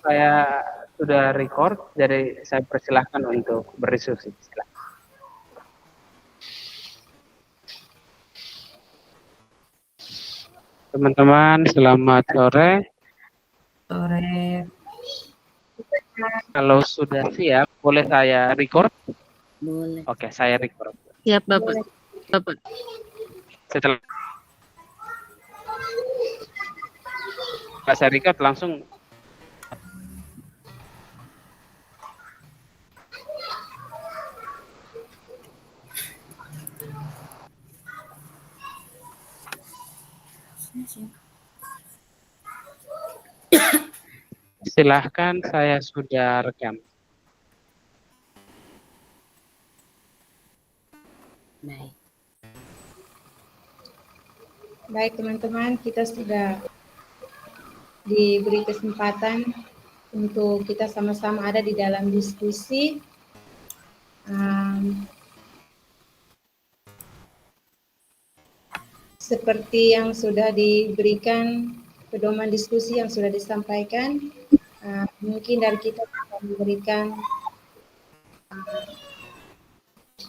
saya sudah record, jadi saya persilahkan untuk berdiskusi. Silakan. Teman-teman, selamat sore. Sore. Kalau sudah siap, boleh saya record? Boleh. Oke, saya record. Siap, Bapak. Bapak. Setelah saya record langsung. Silahkan, saya sudah rekam. Baik teman-teman, kita sudah diberi kesempatan untuk kita sama-sama ada di dalam diskusi. Seperti yang sudah diberikan pedoman diskusi yang sudah disampaikan, mungkin dari kita akan memberikan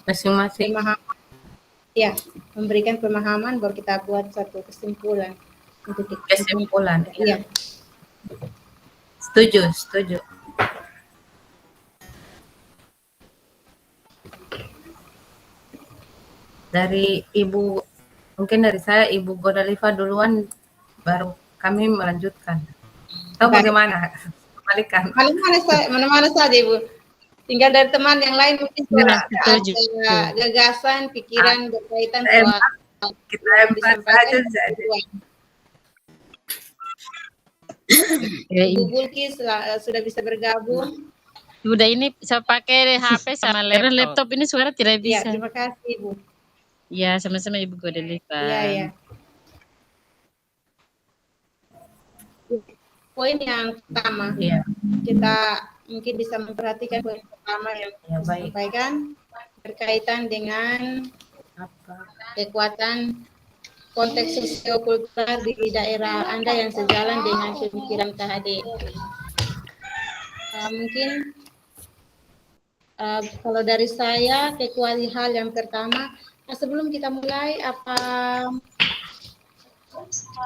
Masing-masing. pemahaman, ya, memberikan pemahaman baru kita buat satu kesimpulan untuk Kesimpulan. Ya. Setuju. Dari Ibu, mungkin dari saya Ibu Godaliva duluan, baru kami melanjutkan. Atau bagaimana? Kembalikan. Mana saja Ibu. Tinggal dari teman yang lain mungkin Ya, ada gagasan, pikiran berkaitan soal kita empat saja. Ibu Bulkis sudah bisa bergabung. Udah ini saya pakai HP sama laptop ini suara tidak Ya, bisa. terima kasih Ibu. Ya, sama-sama Ibu Godaliva. Ya. Poin yang pertama, kita mungkin bisa memperhatikan poin pertama yang disampaikan berkaitan dengan kekuatan konteks sosiokultural di daerah Anda yang sejalan dengan pemikiran KHD. Mungkin kalau dari saya, kekuatan hal yang pertama, sebelum kita mulai apa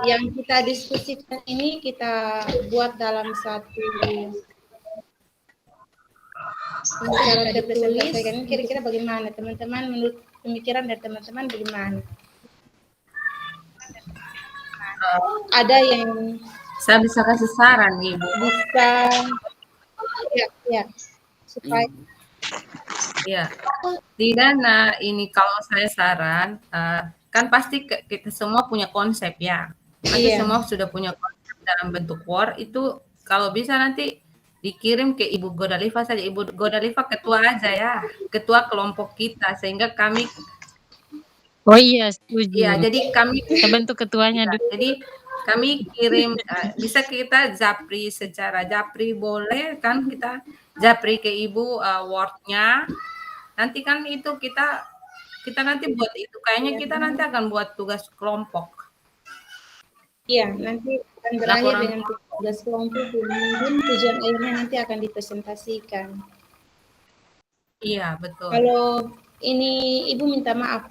yang kita diskusikan ini kita buat dalam satu cara tertulis. Kira-kira bagaimana teman-teman, menurut pemikiran dari teman-teman bagaimana? Ada yang saya bisa kasih saran, Ibu. Bisa ya supaya tidak. Nah, ini kalau saya saran, kan pasti kita semua punya konsep ya. Nanti semua sudah punya konsep dalam bentuk Word, itu kalau bisa nanti dikirim ke Ibu Godaliva saja. Ibu Godaliva ketua aja ya, ketua kelompok kita, sehingga kami. Oh iya, setuju. Ya, jadi kami bentuk ketuanya. Jadi kami kirim, bisa kita japri secara japri boleh kan, kita japri ke Ibu Word-nya. Nanti kan itu kita nanti buat itu, kayaknya kita nanti akan buat tugas kelompok. Iya, nanti akan berakhir dengan tugas kelompok, mungkin tujuan akhirnya nanti akan dipresentasikan. Iya, betul. Kalau ini Ibu minta maaf,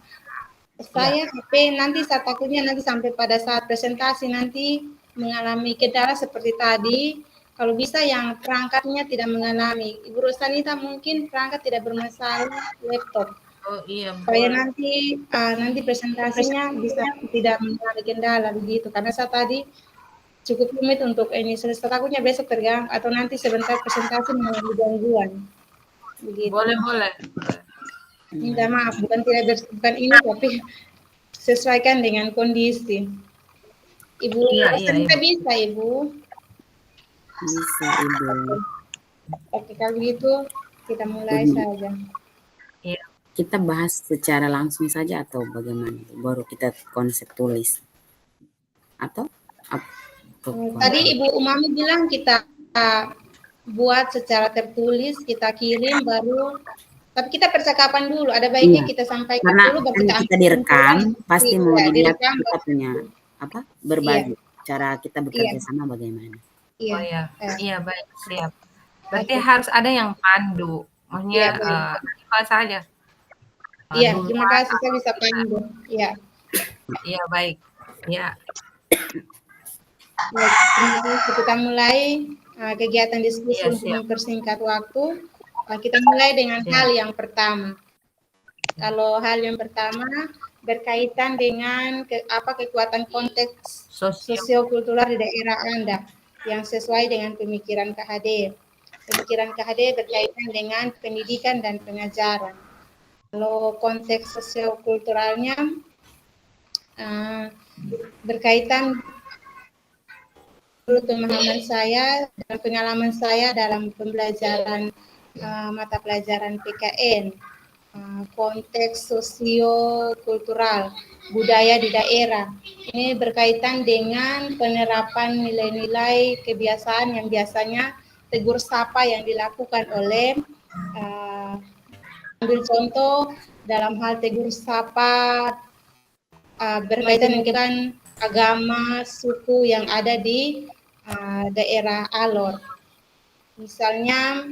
saya HP nanti saya takutnya nanti sampai pada saat presentasi nanti mengalami kendala seperti tadi. Kalau bisa yang perangkatnya tidak mengalami. Ibu Rosanita mungkin perangkat tidak bermasalah, laptop. Oh iya. Supaya nanti presentasinya bisa tidak mengalami kendala begitu. Karena saya tadi cukup rumit untuk ini. Saya takutnya besok terganggu atau nanti sebentar presentasi mengalami gangguan. Begitu. Boleh. Minta maaf, bukan ini, tapi sesuaikan dengan kondisi. Ibu Rosanita bisa, Ibu? Bisa, Ibu. Oke, kalau begitu kita mulai saja. Iya. Kita bahas secara langsung saja atau bagaimana? Baru kita konsep tulis. Atau tadi Ibu Umami bilang kita buat secara tertulis, kita kirim baru. Tapi kita percakapan dulu. Ada baiknya kita sampaikan karena dulu. Karena kita direkam, pasti mau dilihat kita punya berbagi. Cara kita bekerja sama bagaimana. Iya. Oh ya, Eh, iya baik, siap. Berarti oke. harus ada yang pandu, maksudnya Iya, baik. apa saja Iya, terima duluan kasih. Saya atau bisa gimana? pandu. Iya. Iya baik, ya Baik, terima kasih. Kita mulai kegiatan diskusi iya untuk siap mempersingkat waktu. Kita mulai dengan hal siap. yang pertama. Kalau hal yang pertama berkaitan dengan kekuatan konteks Sosio, sosiokultural di daerah Anda yang sesuai dengan pemikiran KHD. Pemikiran KHD berkaitan dengan pendidikan dan pengajaran. Kalau konteks sosiokulturalnya berkaitan menurut pemahaman saya dan pengalaman saya dalam pembelajaran mata pelajaran PKN, konteks sosiokultural budaya di daerah ini berkaitan dengan penerapan nilai-nilai kebiasaan yang biasanya tegur sapa yang dilakukan oleh ambil contoh dalam hal tegur sapa berkaitan dengan agama suku yang ada di daerah Alor. Misalnya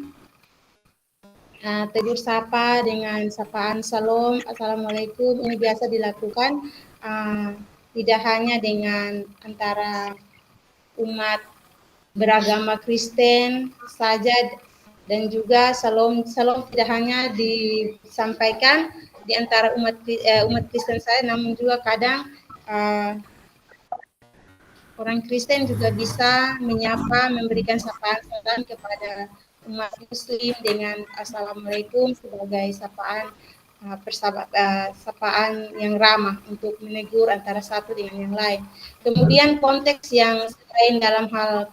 tegur sapa dengan sapaan salam, assalamualaikum, ini biasa dilakukan tidak hanya dengan antara umat beragama Kristen saja, dan juga salam tidak hanya disampaikan di antara umat Kristen saja, namun juga kadang orang Kristen juga bisa menyapa, memberikan sapaan salam kepada umat Muslim dengan assalamualaikum sebagai sapaan sapaan yang ramah untuk menegur antara satu dengan yang lain. Kemudian konteks yang lain dalam hal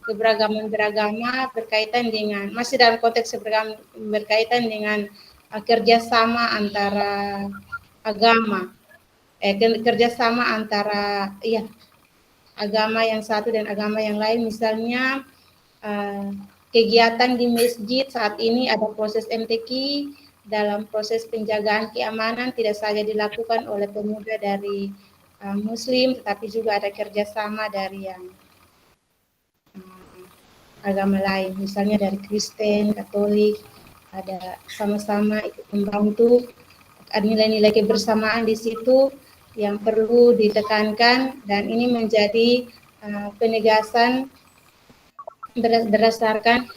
keberagaman beragama berkaitan dengan masih dalam konteks berkaitan dengan kerjasama antara agama, kerjasama antara agama yang satu dan agama yang lain, misalnya kegiatan di masjid saat ini ada proses MTQ dalam proses penjagaan keamanan tidak saja dilakukan oleh pemuda dari Muslim, tetapi juga ada kerjasama dari yang agama lain, misalnya dari Kristen, Katolik, ada sama-sama ikut membantu, ada nilai-nilai kebersamaan di situ yang perlu ditekankan, dan ini menjadi penegasan berdasarkan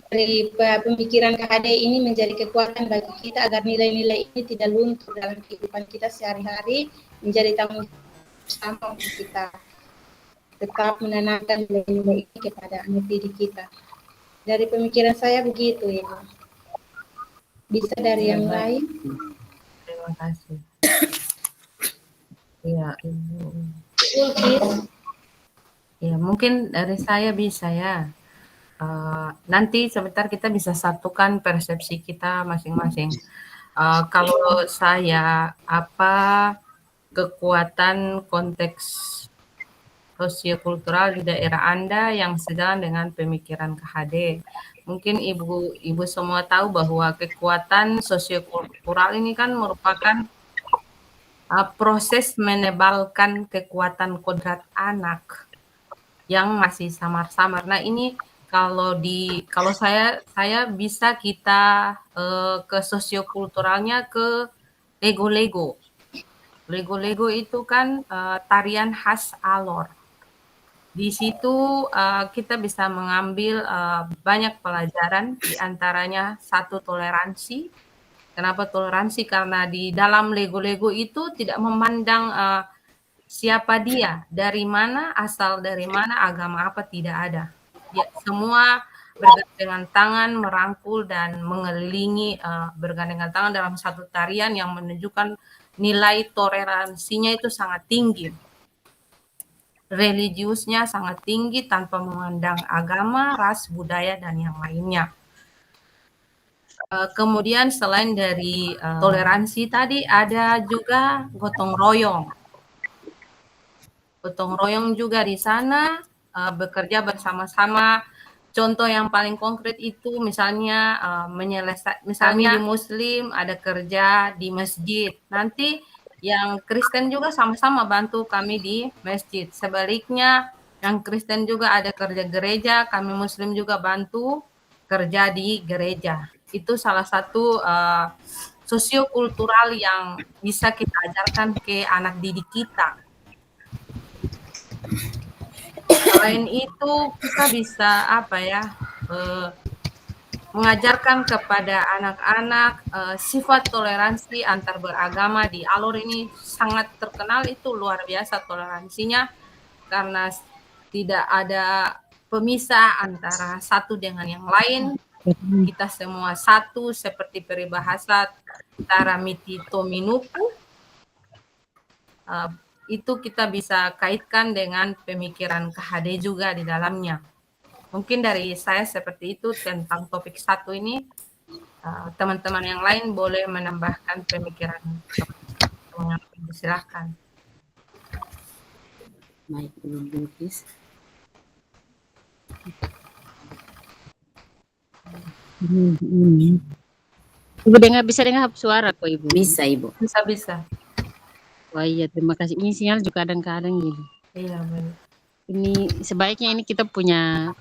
dari pemikiran KHD ini menjadi kekuatan bagi kita agar nilai-nilai ini tidak luntur dalam kehidupan kita sehari-hari, menjadi tanggung jawab bersama untuk kita tetap menanamkan nilai-nilai ini kepada anak didik kita. Dari pemikiran saya begitu, Ibu. Bisa dari yang lain? Terima kasih. Iya, Ibu. Ya, mungkin dari saya bisa ya. Nanti sebentar kita bisa satukan persepsi kita masing-masing. Kalau saya, apa kekuatan konteks sosiokultural di daerah Anda yang sejalan dengan pemikiran KHD? Mungkin ibu semua tahu bahwa kekuatan sosiokultural ini kan merupakan proses menebalkan kekuatan kodrat anak yang masih samar-samar. Nah ini kalau saya bisa kita ke sosiokulturalnya ke Lego-Lego. Lego-Lego itu kan tarian khas Alor. Di situ kita bisa mengambil banyak pelajaran, diantaranya satu toleransi. Kenapa toleransi? Karena di dalam Lego-Lego itu tidak memandang siapa dia, dari mana, asal dari mana, agama apa, tidak ada. Ya, semua bergandengan tangan, merangkul dan mengelilingi bergandengan tangan dalam satu tarian yang menunjukkan nilai toleransinya itu sangat tinggi. Religiusnya sangat tinggi tanpa memandang agama, ras, budaya, dan yang lainnya. Kemudian selain dari toleransi tadi ada juga gotong royong. Gotong royong juga di sana bekerja bersama-sama. Contoh yang paling konkret itu misalnya misalnya di Muslim ada kerja di masjid. Nanti yang Kristen juga sama-sama bantu kami di masjid. Sebaliknya Yang Kristen juga ada kerja gereja, kami Muslim juga bantu kerja di gereja. Itu salah satu sosiokultural yang bisa kita ajarkan ke anak didik kita. Selain itu kita bisa mengajarkan kepada anak-anak sifat toleransi antar beragama. Di Alor ini sangat terkenal, itu luar biasa toleransinya karena tidak ada pemisah antara satu dengan yang lain. Kita semua satu, seperti peribahasa Taramiti Tominuku. Itu kita bisa kaitkan dengan pemikiran KHD juga di dalamnya. Mungkin dari saya seperti itu tentang topik 1 ini. Teman-teman yang lain boleh menambahkan pemikiran. Silahkan. Baik, Ibu Bilqis. Ibu bisa dengar suara kok Ibu? Bisa, Ibu. Bisa. Wah iya, terima kasih. Ini sinyal juga kadang-kadang gitu. Iya, benar. Ini sebaiknya ini kita punya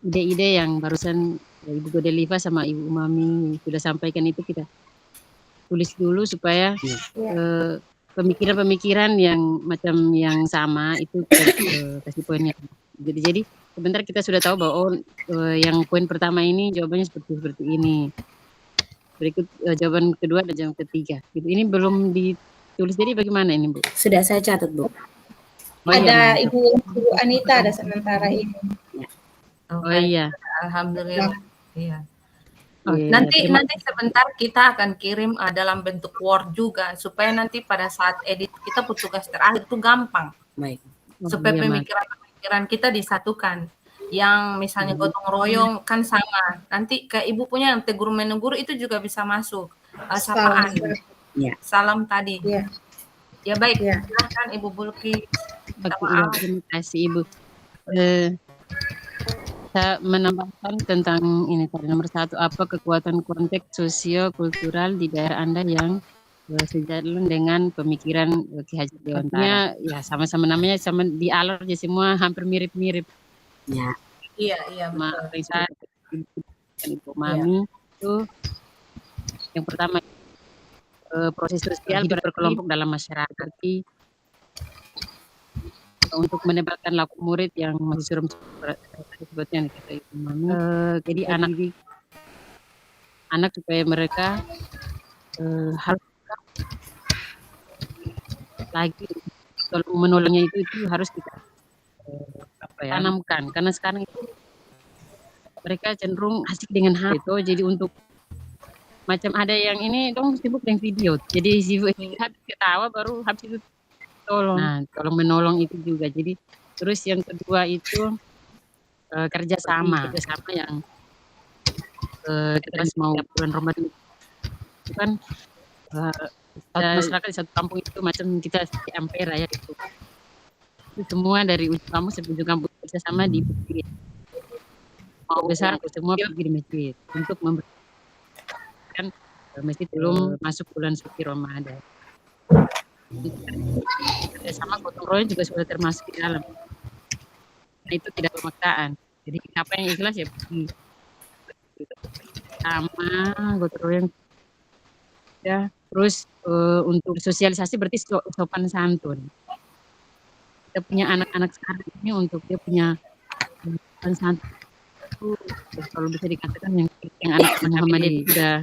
ide-ide yang barusan Ibu Godeliva sama Ibu Mami sudah sampaikan, itu kita tulis dulu supaya pemikiran-pemikiran yang macam yang sama itu kasih poinnya. Jadi sebentar kita sudah tahu bahwa yang poin pertama ini jawabannya seperti ini. Berikut jawaban kedua dan jawaban ketiga. Gitu. Ini belum ditulis, jadi bagaimana ini, Bu? Sudah saya catat, Bu. Ada Ibu Anita ada sementara ini. Oh iya. Alhamdulillah. Iya. Oh, iya. Nanti sebentar kita akan kirim dalam bentuk Word juga supaya nanti pada saat edit kita tugas terakhir itu gampang. Baik. Supaya pemikiran kita disatukan. Yang misalnya gotong royong kan sama. Nanti ke Ibu punya yang tegur menegur itu juga bisa masuk. Sapaan. Salam tadi. Ya baik. Silahkan Ibu Bulki. Terima kasih Ibu. Saya menambahkan tentang ini tadi nomor 1, apa kekuatan konteks sosio-kultural di daerah Anda yang sejalan dengan pemikiran Ki Hajar Dewantara. Ya sama-sama namanya sama di Alor aja semua hampir mirip-mirip. Ya. Iya betul. Ibu Mami itu yang pertama proses sosial berkelompok dalam masyarakat. Untuk menebalkan laku murid yang masih suram sebetulnya kita Ibu Mami. Jadi anak supaya mereka harus lagi kalau menolongnya itu harus kita tanamkan, karena sekarang itu mereka cenderung asik dengan hal itu. Jadi untuk macam ada yang ini dong sibuk dengan video, jadi sibuk habis ketawa baru habis itu tolong. Nah, tolong menolong itu juga. Jadi terus yang kedua itu kerjasama yang kita mau bulan Ramadan itu kan masyarakat di satu kampung itu macam kita di Ampera ya itu semua dari ujung kampung sampai ujung kampung bersama di masjid. Mau besar semua pergi di masjid untuk memberikan masjid belum masuk bulan suci Ramadan. Sama gotong royong juga sudah termasuk di dalam. Nah, itu tidak pemaksaan. Jadi apa yang ikhlas ya pergi. Sama gotong royong. Ya, terus untuk sosialisasi berarti sopan santun. Kita punya anak-anak sekarang ini untuk dia punya sopan santun. Itu kalau bisa dikatakan yang anak Muhammadiyah sudah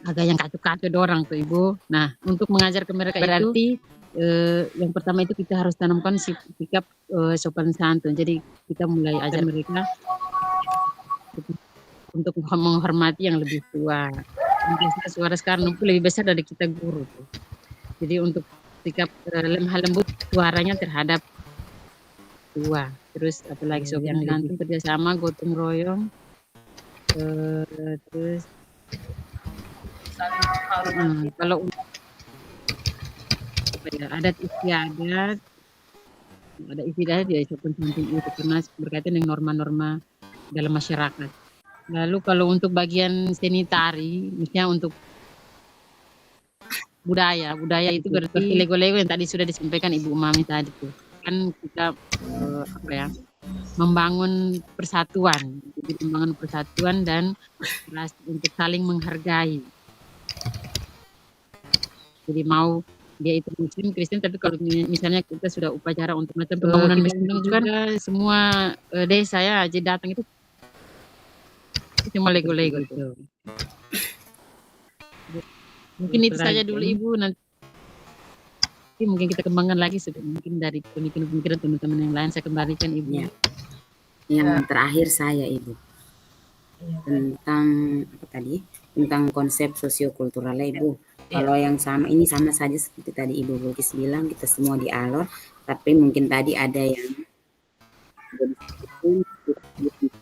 agak yang kacau-kacau dorang tuh Ibu. Nah, untuk mengajar ke mereka berarti yang pertama itu kita harus tanamkan sikap sopan santun. Jadi kita mulai ajar mereka untuk menghormati yang lebih tua. Mungkin suara sekarang lebih besar dari kita guru tuh. Jadi untuk sikap lemah lembut suaranya terhadap tua. Terus apalagi sopan santun, kerjasama, gotong royong, terus kalau adat istiadat ya sopan santun itu karena berkaitan dengan norma-norma dalam masyarakat. Lalu kalau untuk bagian seni tari, misalnya untuk budaya. Budaya itu berarti lego-lego yang tadi sudah disampaikan Ibu Mami tadi tuh. Kan kita apa ya? Membangun persatuan. Jadi membangun persatuan dan untuk saling menghargai. Jadi mau dia itu Muslim, Kristen, tapi kalau misalnya kita sudah upacara untuk macam pembangunan masjid juga semua desa ya, jadi datang itu cuma lego-lego itu. Mungkin itu saja dulu Ibu, nanti mungkin kita kembangkan lagi mungkin dari pemikiran teman-teman yang lain saya kembalikan Ibu. Ya. Yang terakhir saya Ibu tentang apa tadi? Tentang konsep sosiokultural Ibu. Kalau yang sama ini sama saja seperti tadi Ibu Bulkis bilang, kita semua di Alor, tapi mungkin tadi ada yang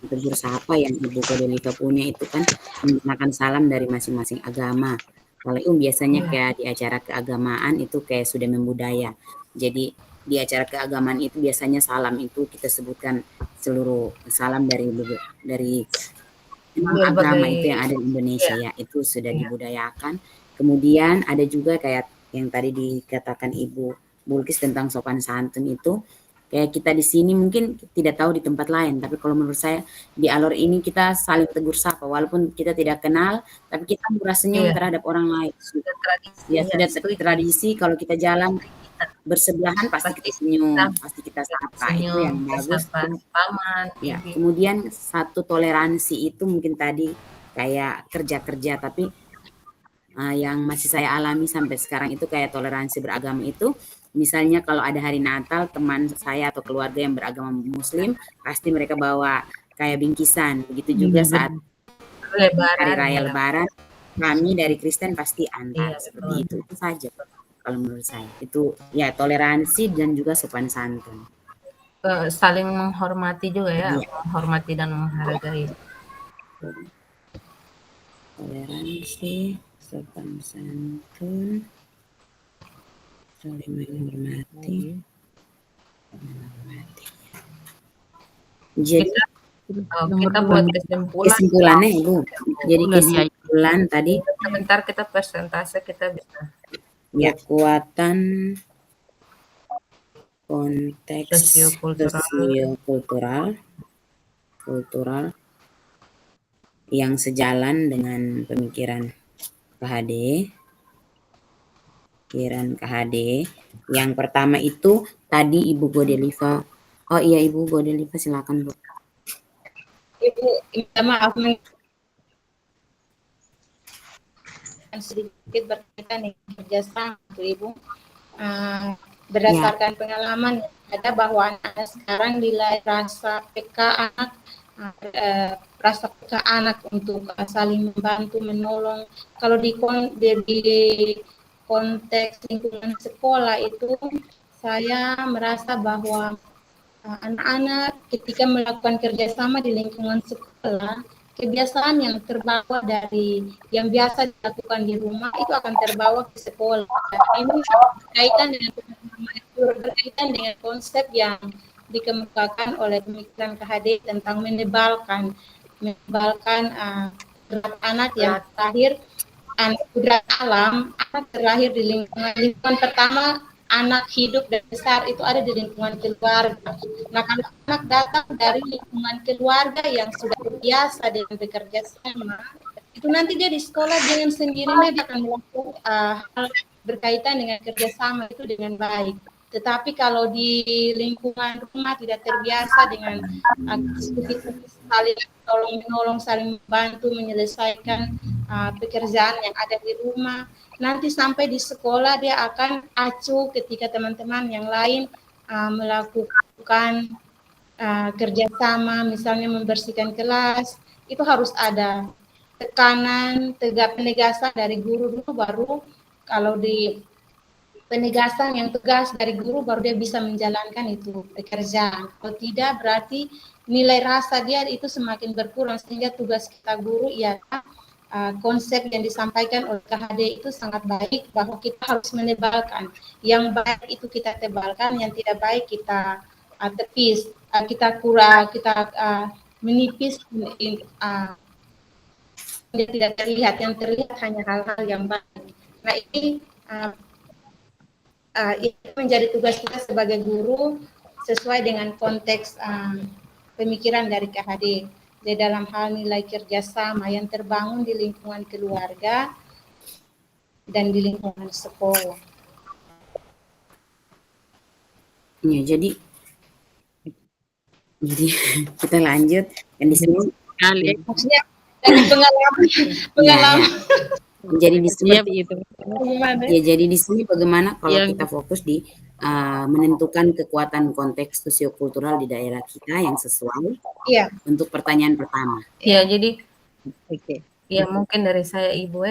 tegur sapa yang Ibu Kodeliva punya itu kan menggunakan salam dari masing-masing agama. Kalau itu biasanya kayak di acara keagamaan itu kayak sudah membudaya. Jadi di acara keagamaan itu biasanya salam itu kita sebutkan seluruh salam dari agama itu yang ada di Indonesia ya, itu sudah dibudayakan. Kemudian ada juga kayak yang tadi dikatakan Ibu Bulkis tentang sopan santun itu, kayak kita di sini mungkin tidak tahu di tempat lain, tapi kalau menurut saya di Alor ini kita saling tegur sapa walaupun kita tidak kenal, tapi kita murah senyum terhadap orang lain. Sudah tradisi kalau kita jalan bersebelahan pasti kita senyum, pasti kita sapa, itu yang bagus. Ya, kemudian satu toleransi itu mungkin tadi kayak kerja-kerja, tapi yang masih saya alami sampai sekarang itu kayak toleransi beragama itu, misalnya kalau ada hari Natal teman saya atau keluarga yang beragama Muslim pasti mereka bawa kayak bingkisan, begitu juga saat hari raya Lebaran kami dari Kristen pasti antar seperti itu saja kalau menurut saya. Itu ya toleransi dan juga sopan santun, saling menghormati juga ya, menghormati dan menghargai. Toleransi, sopan santun, saling menghormati. Jadi kita buat kesimpulannya Ibu. Jadi kesimpulan tadi. Sebentar kita persentase kita bisa. Ya, kekuatan konteks sosiokultural yang sejalan dengan pemikiran KHD. Yang pertama itu tadi Ibu Godeliva. Oh iya Ibu Godeliva silakan Bu. Ibu, minta maaf sedikit berkaitan dengan kerjasama Ibu. Berdasarkan pengalaman ada bahwa anak sekarang nilai rasa PK anak untuk saling membantu menolong. Kalau di konteks lingkungan sekolah itu saya merasa bahwa anak-anak ketika melakukan kerjasama di lingkungan sekolah, kebiasaan yang terbawa dari yang biasa dilakukan di rumah itu akan terbawa ke sekolah. Ini berkaitan dengan konsep yang dikemukakan oleh pemikiran KHD tentang menebalkan anak yang terakhir, anak kudrat alam, anak terlahir di lingkungan pertama. Anak hidup dan besar itu ada di lingkungan keluarga. Nah, kalau anak datang dari lingkungan keluarga yang sudah biasa dengan bekerja sama, itu nanti dia di sekolah dengan sendirinya dia akan melakukan hal berkaitan dengan kerjasama itu dengan baik. Tetapi kalau di lingkungan rumah tidak terbiasa dengan aktivitas saling tolong-menolong, saling membantu menyelesaikan pekerjaan yang ada di rumah, nanti sampai di sekolah dia akan acuh ketika teman-teman yang lain melakukan kerjasama, misalnya membersihkan kelas, itu harus ada tekanan, penegasan dari guru dulu, baru kalau di penegasan yang tegas dari guru baru dia bisa menjalankan itu pekerjaan. Kalau tidak berarti nilai rasa dia itu semakin berkurang, sehingga tugas kita guru ialah konsep yang disampaikan oleh KHD itu sangat baik, bahwa kita harus menebalkan. Yang baik itu kita tebalkan, yang tidak baik kita tepis, kita menipis, dia tidak terlihat, yang terlihat hanya hal-hal yang baik. Nah, ini uh, itu menjadi tugas kita sebagai guru sesuai dengan konteks pemikiran dari KHD. Di dalam hal nilai kerjasama yang terbangun di lingkungan keluarga dan di lingkungan sekolah. Ya, jadi kita lanjut. Dan di sini maksudnya dari pengalaman. Jadi di sini itu. ya, jadi di sini bagaimana kalau kita fokus di menentukan kekuatan konteks sosiokultural di daerah kita yang sesuai untuk pertanyaan pertama. Ya, jadi ya mungkin dari saya Ibu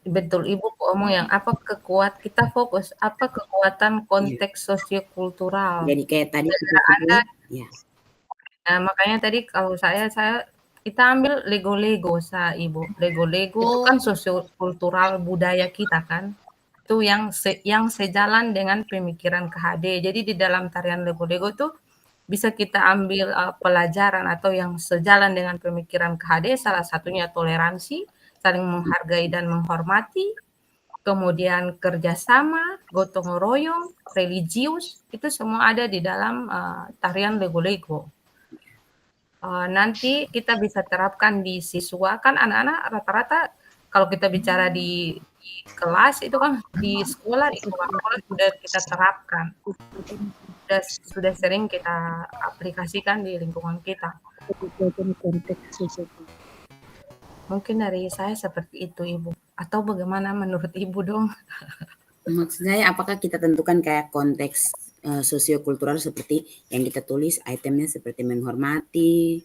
betul Ibu ngomong yang apa kita fokus apa kekuatan konteks sosiokultural. Jadi kayak tadi nah, makanya tadi kalau kita ambil Lego Ibu. Lego itu kan sosiokultural budaya kita kan. Itu yang sejalan dengan pemikiran KHD. Jadi di dalam tarian Lego itu bisa kita ambil pelajaran atau yang sejalan dengan pemikiran KHD, salah satunya toleransi, saling menghargai dan menghormati, kemudian kerjasama, gotong royong, religius, itu semua ada di dalam tarian Lego. Nanti kita bisa terapkan di siswa, kan anak-anak rata-rata kalau kita bicara di kelas itu kan di sekolah sudah kita terapkan, sudah sering kita aplikasikan di lingkungan kita. Mungkin dari saya seperti itu Ibu, atau bagaimana menurut Ibu dong? Maksud saya apakah kita tentukan kayak konteks sosiokultural seperti yang kita tulis itemnya seperti menghormati,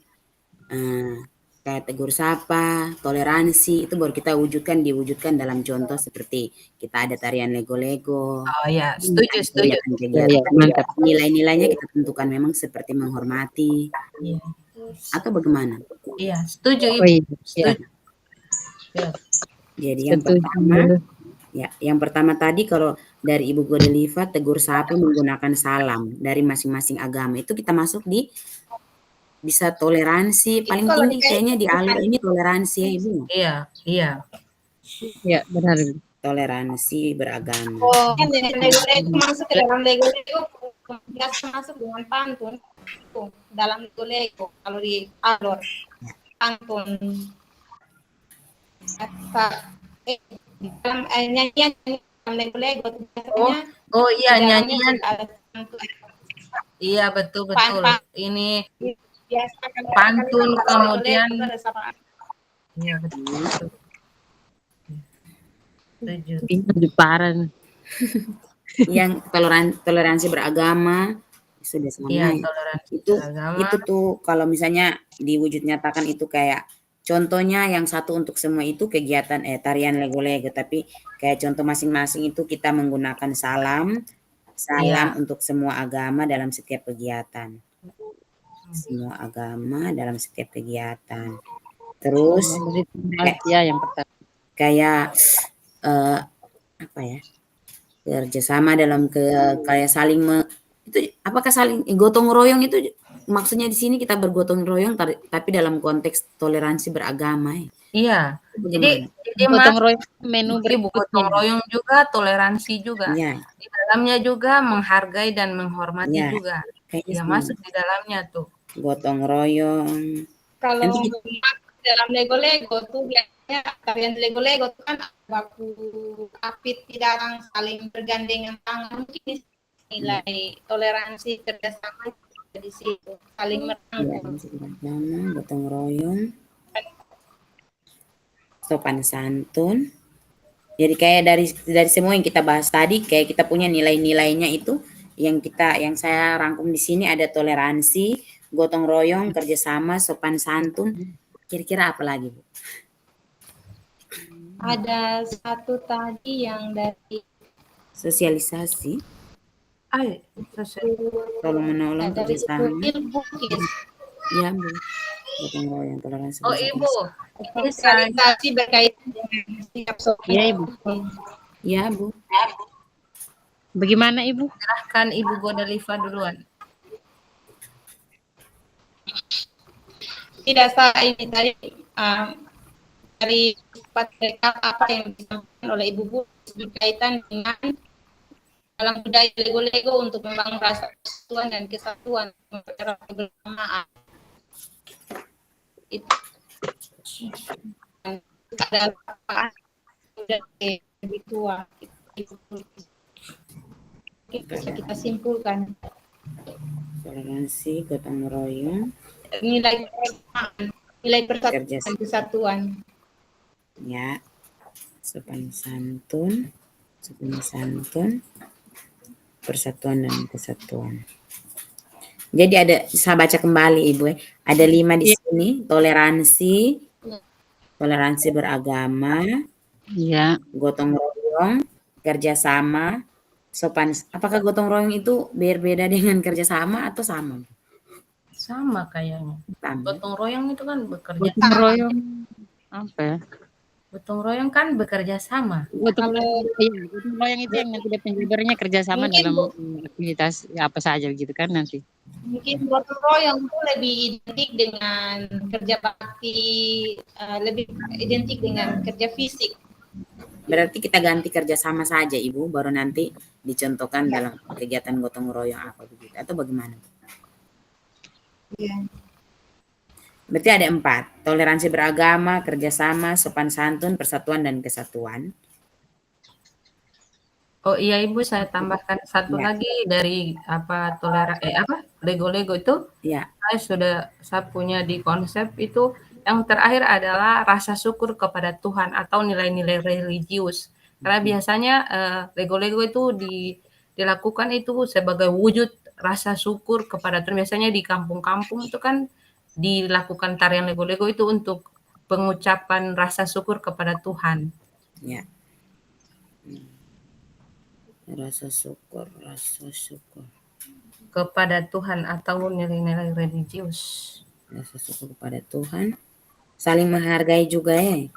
kayak tegur sapa, toleransi, itu baru kita diwujudkan dalam contoh seperti kita ada tarian Lego. Oh ya, setuju. Nilai-nilainya kita tentukan memang seperti menghormati, atau bagaimana? Iya, setuju Ibu. Setuju. Jadi yang pertama tadi kalau dari Ibu Godeliva tegur sapa menggunakan salam dari masing-masing agama, itu kita masuk di bisa toleransi paling tinggi kayaknya di alur ini toleransi ya Ibu. Iya benar. Toleransi beragama. Kan Lego masuk ke dalam Lego biasa masuk dengan pantun dalam Lego kalau di alur pantun dalam nyanyian Lego biasanya nyanyian. Iya betul. Ini pantun kemudian iya betul. Yang toleransi beragama sudah sama. Itu tuh kalau misalnya diwujud nyatakan itu kayak contohnya yang satu untuk semua itu kegiatan tarian Lego, tapi kayak contoh masing-masing itu kita menggunakan salam untuk semua agama dalam setiap kegiatan. Semua agama dalam setiap kegiatan. Terus yang pertama kayak apa ya? Kerjasama dalam kayak saling itu apakah saling gotong royong itu maksudnya di sini kita bergotong royong tapi dalam konteks toleransi beragama ya. Iya. Jadi gotong royong menu gotong royong juga toleransi juga. Ya. Di dalamnya juga menghargai dan menghormati juga. Ya masuk di dalamnya tuh. Gotong royong. Kalau dalam Lego tuh biasanya tarian Lego tuh kan baku apit tidak saling bergandengan tangan, mungkin nilai toleransi kerjasama di situ saling merangkul. Gotong royong, sopan santun. Jadi kayak dari semua yang kita bahas tadi kayak kita punya nilai-nilainya itu yang saya rangkum di sini ada toleransi, gotong royong, kerjasama, sopan santun. Kira-kira apa lagi, Bu? Ada satu tadi yang dari sosialisasi. Tolong menolong kerjasama. Ya, Bu. Gotong royong, toleransi. Oh, Ibu. Sosialisasi berkaitan dengan sikap sopan. Iya, Ibu. Ya, Bu. Bagaimana Ibu? Silahkan Ibu Godeliva duluan. Tidak salah ini tadi dari apa yang disampaikan oleh Ibu Bu berkaitan dengan dalam budaya Lego-Lego untuk membangun rasa persatuan dan kesatuan kebersamaan. Itu adalah budaya lebih tua. Bisa kita simpulkan Toleransi, gotong royong, nilai persamaan, nilai persatuan dan kesatuan. ya, sopan santun, persatuan dan kesatuan. Jadi ada, saya baca kembali Ibu ya. Ada 5 di sini, toleransi beragama, Iya. gotong royong, kerjasama, sopan. Apakah gotong royong itu berbeda dengan kerjasama atau sama? Sama kayaknya. Sama. Gotong royong itu kan bekerja Gotong royong apa ya? Gotong royong kan bekerja sama. Gotong royong itu yang nanti penjabarannya kerjasama Mungkin, dalam aktivitas ya, apa saja gitu kan nanti. Mungkin gotong royong itu lebih identik dengan kerja bakti, lebih identik dengan kerja fisik. Berarti kita ganti kerjasama saja Ibu, baru nanti dicontohkan dalam kegiatan gotong royong apa begitu, atau bagaimana? Ya. Berarti ada 4, toleransi beragama, kerjasama, sopan santun, persatuan dan kesatuan. Oh iya Ibu, saya tambahkan satu Ya. lagi dari Lego-Lego itu. Ya. Saya punya di konsep itu. Yang terakhir adalah rasa syukur kepada Tuhan atau nilai-nilai religius. Karena biasanya Lego-Lego itu dilakukan itu sebagai wujud rasa syukur kepada Tuhan. Biasanya di kampung-kampung itu kan dilakukan tarian Lego-Lego itu untuk pengucapan rasa syukur kepada Tuhan. Ya. Rasa syukur Kepada Tuhan atau nilai-nilai religius. Rasa syukur kepada Tuhan. Saling menghargai juga ya.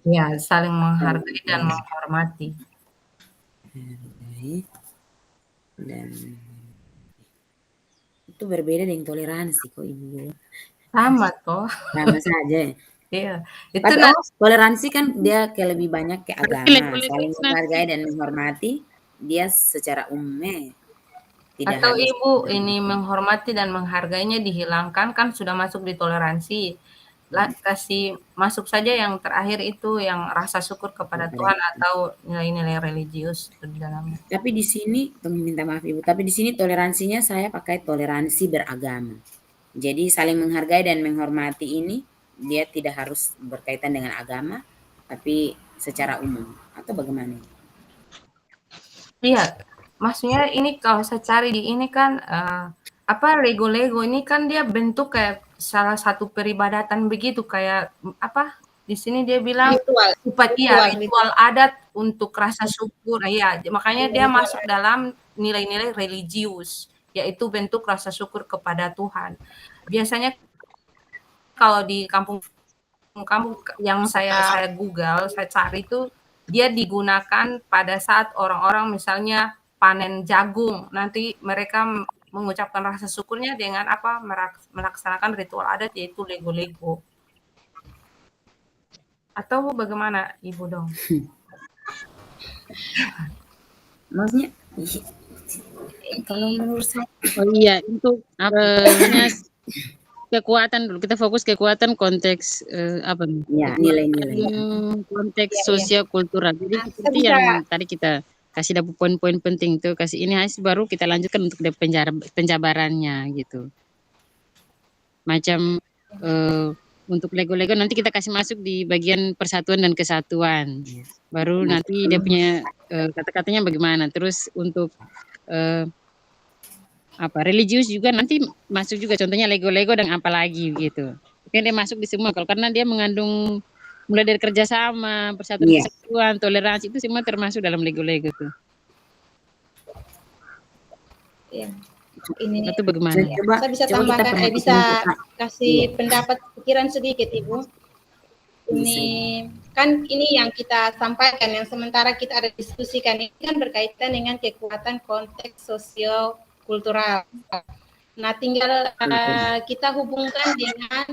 Ya, saling menghargai dan menghormati. Menghargai dan itu berbeda dengan toleransi kok Ibu. Sama toh. Sama saja. Iya. Itu toleransi kan dia kayak lebih banyak ke agama, saling menghargai dan menghormati dia secara umumnya. Tidak atau harus Ibu ini menghormati dan menghargainya dihilangkan kan sudah masuk di toleransi. Kasih masuk saja yang terakhir itu yang rasa syukur kepada Tuhan atau nilai-nilai religius di dalamnya. Tapi di sini, minta maaf Ibu, tapi di sini toleransinya saya pakai toleransi beragama. Jadi saling menghargai dan menghormati ini dia tidak harus berkaitan dengan agama, tapi secara umum atau bagaimana? Iya, maksudnya ini kalau saya cari di ini kan Lego-Lego ini kan dia bentuk kayak salah satu peribadatan begitu kayak di sini dia bilang ritual adat untuk rasa syukur. Iya, makanya dia masuk dalam nilai-nilai religius, yaitu bentuk rasa syukur kepada Tuhan. Biasanya kalau di kampung yang saya Google, saya cari itu dia digunakan pada saat orang-orang misalnya panen jagung. Nanti mereka mengucapkan rasa syukurnya dengan melaksanakan ritual adat yaitu Lego-Lego. Atau bagaimana Ibu dong? Maksudnya kalau menurut saya untuk kekuatan dulu, kita fokus kekuatan konteks nilai-nilai konteks sosial kultural. Jadi seperti yang tadi kita kasih dapat poin-poin penting itu, kasih ini baru kita lanjutkan untuk penjabarannya gitu. Macam untuk Lego-Lego nanti kita kasih masuk di bagian persatuan dan kesatuan. Baru nanti dia punya kata-katanya bagaimana. Terus untuk religius juga nanti masuk juga, contohnya Lego-Lego dan apa lagi gitu. Kan dia masuk di semua karena dia mengandung mulai dari kerjasama, persatuan, kesatuan, toleransi itu semua termasuk dalam Lego-Lego tuh. Iya. Ini itu bagaimana? Saya bisa tambahkan, bisa kasih pendapat pikiran sedikit Ibu. Ini kan ini yang kita sampaikan, yang sementara kita ada diskusikan ini kan berkaitan dengan kekuatan konteks sosio kultural. Nah, tinggal kita hubungkan dengan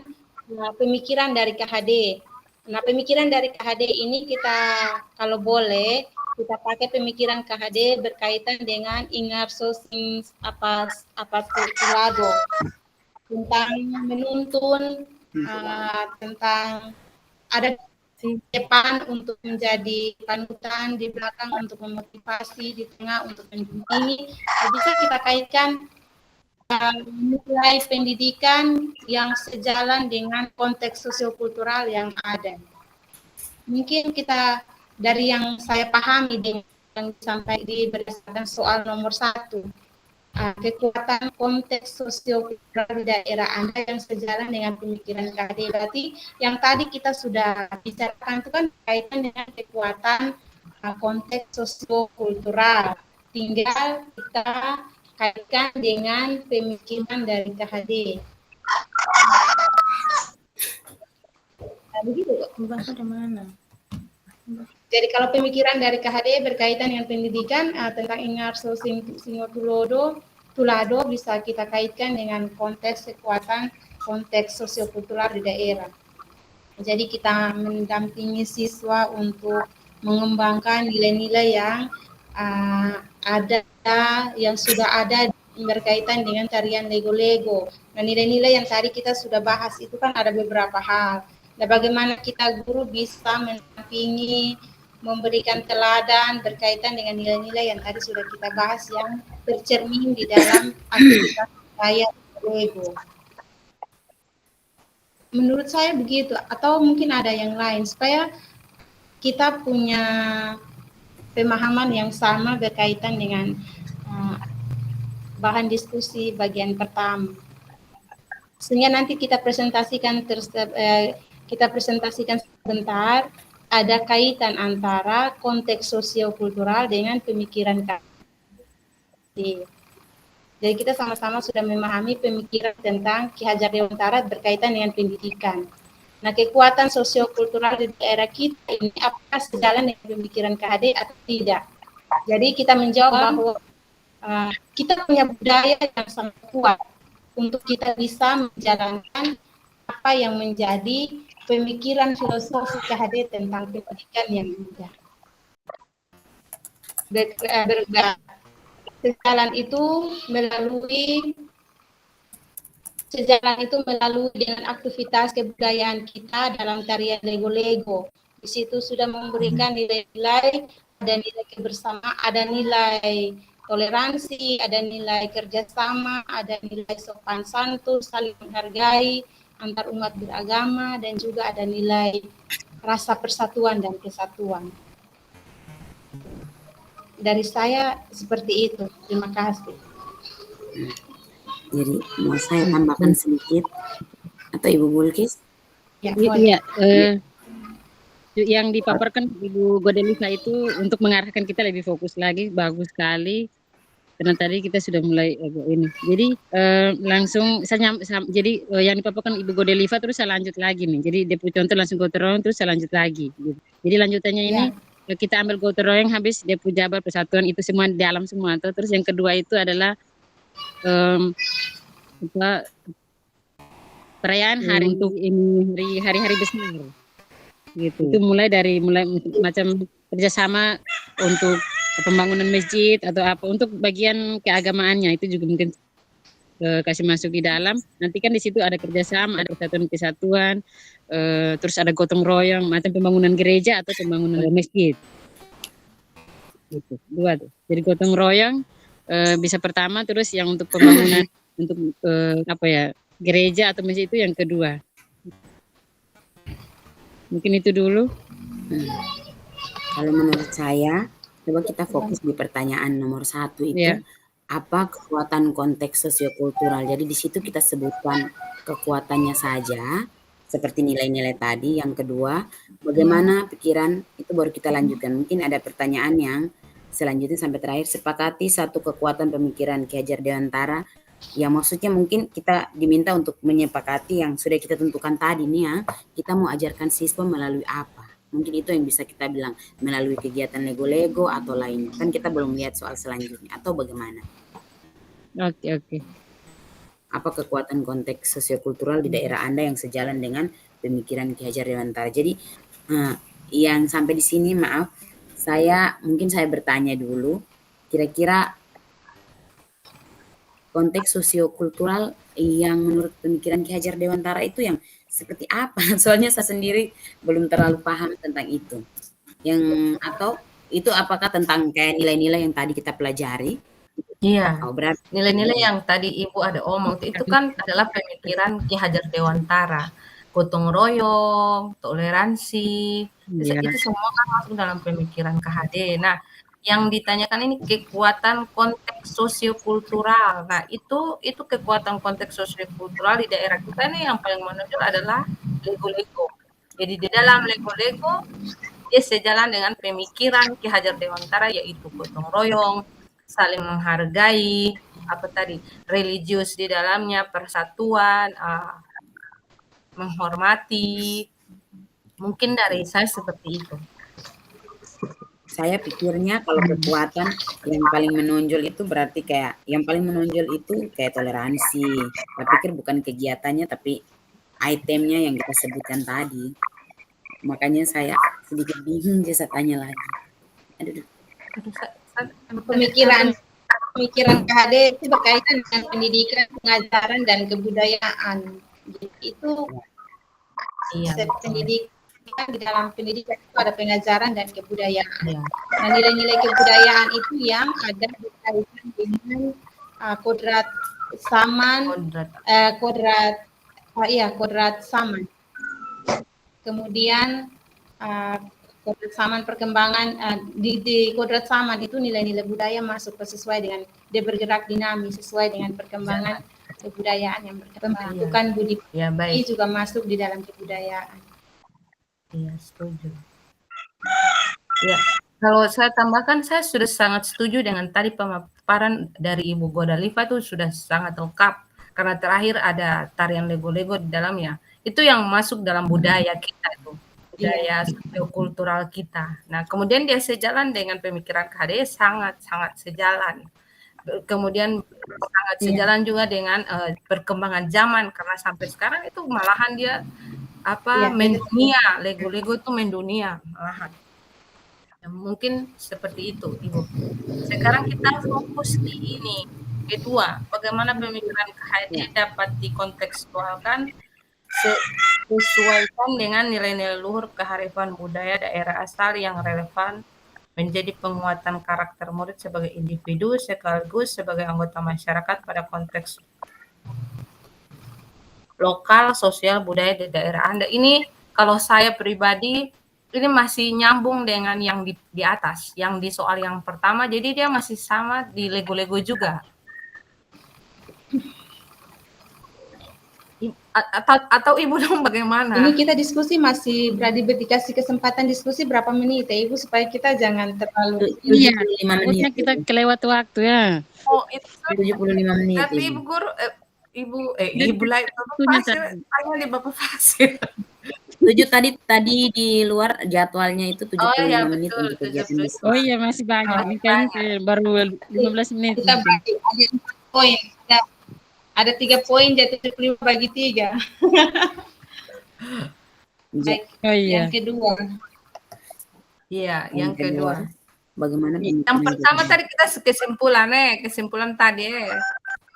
pemikiran dari KHD. Nah, pemikiran dari KHD ini kita kalau boleh kita pakai pemikiran KHD berkaitan dengan ingarso sing apa tulado, tentang menuntun, tentang ada di depan untuk menjadi panutan, di belakang untuk memotivasi, di tengah untuk mendampingi. Bisa kita kaitkan nilai pendidikan yang sejalan dengan konteks sosiokultural yang ada. Mungkin kita dari yang saya pahami yang sampai di berdasarkan soal nomor 1, kekuatan konteks sosiokultural di daerah Anda yang sejalan dengan pemikiran KHD. Berarti yang tadi kita sudah bicarakan itu kan kaitan dengan kekuatan konteks sosiokultural. Tinggal kita kaitkan dengan pemikiran dari KHD. Nah, begitu kok. Pembahasan mana? Jadi kalau pemikiran dari KHD berkaitan dengan pendidikan tentang ingarso singo tulado bisa kita kaitkan dengan konteks kekuatan konteks sosiokultural di daerah. Jadi kita mendampingi siswa untuk mengembangkan nilai-nilai yang ada, yang sudah ada berkaitan dengan tarian Lego-Lego. Nah, nilai-nilai yang tadi kita sudah bahas itu kan ada beberapa hal. Nah, bagaimana kita guru bisa mendampingi, memberikan teladan berkaitan dengan nilai-nilai yang tadi sudah kita bahas yang tercermin di dalam aktivitas saya Lego. Menurut saya begitu, atau mungkin ada yang lain supaya kita punya pemahaman yang sama berkaitan dengan bahan diskusi bagian pertama. Sehingga nanti kita presentasikan sebentar, ada kaitan antara konteks sosiokultural dengan pemikiran KHD. Jadi kita sama-sama sudah memahami pemikiran tentang Ki Hajar Dewantara berkaitan dengan pendidikan. Nah, kekuatan sosiokultural di daerah kita ini apakah sejalan dengan pemikiran KHD atau tidak? Jadi kita menjawab bahwa kita punya budaya yang sangat kuat untuk kita bisa menjalankan apa yang menjadi pemikiran filosofi KHD tentang pendidikan yang mudah. Sejalan itu melalui dengan aktivitas kebudayaan kita dalam tarian Lego-Lego. Di situ sudah memberikan nilai-nilai, ada nilai kebersamaan, ada nilai toleransi, ada nilai kerjasama, ada nilai sopan santun, saling menghargai antar umat beragama, dan juga ada nilai rasa persatuan dan kesatuan. Dari saya seperti itu. Terima kasih. Jadi mau saya tambahkan sedikit atau Ibu Bulkis? Ya, yang dipaparkan Ibu Godeliva itu untuk mengarahkan kita lebih fokus lagi, bagus sekali. Karena tadi kita sudah mulai ini. Jadi langsung jadi yang dipaparkan Ibu Godeliva terus saya lanjut lagi nih. Jadi deputi contoh langsung gotong royong terus saya lanjut lagi. Gitu. Jadi lanjutannya ini kita ambil gotong royong habis Depu Jabar Persatuan itu semua di dalam semua. Terus yang kedua itu adalah perayaan hari untuk ini hari-hari besar. Gitu. Itu mulai macam kerjasama untuk pembangunan masjid atau apa untuk bagian keagamaannya itu juga mungkin kasih masuk di dalam. Nanti kan di situ ada kerjasama, ada kesatuan, terus ada gotong royong, macam pembangunan gereja atau pembangunan masjid. Gitu. Dua tuh. Jadi gotong royong bisa pertama, terus yang untuk pembangunan untuk gereja atau masjid itu yang kedua. Mungkin itu dulu. Kalau menurut saya, coba kita fokus di pertanyaan nomor 1 itu. Apa kekuatan konteks sosiokultural? Jadi di situ kita sebutkan kekuatannya saja, seperti nilai-nilai tadi. Yang kedua, bagaimana pikiran, itu baru kita lanjutkan. Mungkin ada pertanyaan yang selanjutnya sampai terakhir, sepakati satu kekuatan pemikiran Ki Hajar Dewantara. Ya maksudnya mungkin kita diminta untuk menyepakati yang sudah kita tentukan tadi nih ya, kita mau ajarkan siswa melalui apa. Mungkin itu yang bisa kita bilang, melalui kegiatan Lego-Lego atau lainnya. Kan kita belum lihat soal selanjutnya, atau bagaimana? Oke. Apa kekuatan konteks sosiokultural di daerah Anda yang sejalan dengan pemikiran Ki Hajar Dewantara. Jadi yang sampai di sini maaf, mungkin saya bertanya dulu, kira-kira konteks sosiokultural yang menurut pemikiran Ki Hajar Dewantara itu yang seperti apa? Soalnya saya sendiri belum terlalu paham tentang itu. Atau itu apakah tentang kayak nilai-nilai yang tadi kita pelajari? Iya. Oh, berarti Nilai-nilai yang tadi Ibu ada omong itu kan adalah pemikiran Ki Hajar Dewantara. Gotong royong, toleransi, itu semua kan masuk dalam pemikiran KHD. Nah, yang ditanyakan ini kekuatan konteks sosiokultural. Nah, itu kekuatan konteks sosiokultural di daerah kita nih yang paling menonjol adalah Lego-Lego. Jadi di dalam Lego-Lego dia sejalan dengan pemikiran Ki Hajar Dewantara, yaitu gotong royong, saling menghargai, religius di dalamnya, persatuan, menghormati. Mungkin dari saya seperti itu. Saya pikirnya kalau kekuatan yang paling menonjol itu berarti yang paling menonjol itu kayak toleransi. Saya pikir bukan kegiatannya tapi itemnya yang kita sebutkan tadi. Makanya saya sedikit bingung, saya tanya lagi. Aduh. Pemikiran KHD itu berkaitan dengan pendidikan, pengajaran, dan kebudayaan. Jadi itu pendidikan, di dalam pendidikan itu ada pengajaran dan kebudayaan. Nah, nilai-nilai kebudayaan itu yang ada berkaitan dengan kodrat Saman, kodrat Saman. Kemudian kodrat Saman perkembangan di kodrat Saman itu nilai-nilai budaya masuk sesuai dengan dia bergerak dinamis sesuai dengan perkembangan kebudayaan yang berkembang. Bukan budaya juga masuk di dalam kebudayaan. Iya, setuju. Ya, kalau saya tambahkan, saya sudah sangat setuju dengan tadi pemaparan dari Ibu Godaliva itu sudah sangat lengkap. Karena terakhir ada tarian Lego-Lego di dalamnya. Itu yang masuk dalam budaya kita itu. Budaya kultural kita. Nah, kemudian dia sejalan dengan pemikiran KHD, sangat-sangat sejalan. Kemudian sangat sejalan juga dengan perkembangan zaman, karena sampai sekarang itu malahan dia mendunia. Lego-Lego itu mendunia malahan. Ya, mungkin seperti itu, Ibu. Sekarang kita fokus di ini. Kedua, bagaimana pemikiran KHD dapat dikontekstualkan sesuaikan dengan nilai-nilai luhur kearifan budaya daerah asal yang relevan menjadi penguatan karakter murid sebagai individu sekaligus sebagai anggota masyarakat pada konteks lokal, sosial, budaya di daerah Anda. Ini kalau saya pribadi ini masih nyambung dengan yang di atas, yang di soal yang pertama, jadi dia masih sama di Lego-Lego juga. Atau Ibu dong bagaimana? Ini kita diskusi masih berarti dikasih kesempatan diskusi berapa menit ya Ibu supaya kita jangan terlalu 75 menit. Kita kelewat waktu ya. Oh, itu 75 menit. Tapi Ibu Guru Ibu Lai tanya di Bapak Fasil. 7 tadi di luar jadwalnya itu 75 menit betul, untuk kegiatan diskusi. Oh iya, masih banyak. Ini kan baru 15 menit. Kita bagi ada 4 poin. Ada 3 poin jadi 75 bagi 3. Baik, Oh iya. yang kedua. Iya, yang kedua. Bagaimana? Yang pertama tadi kita kesimpulan tadi.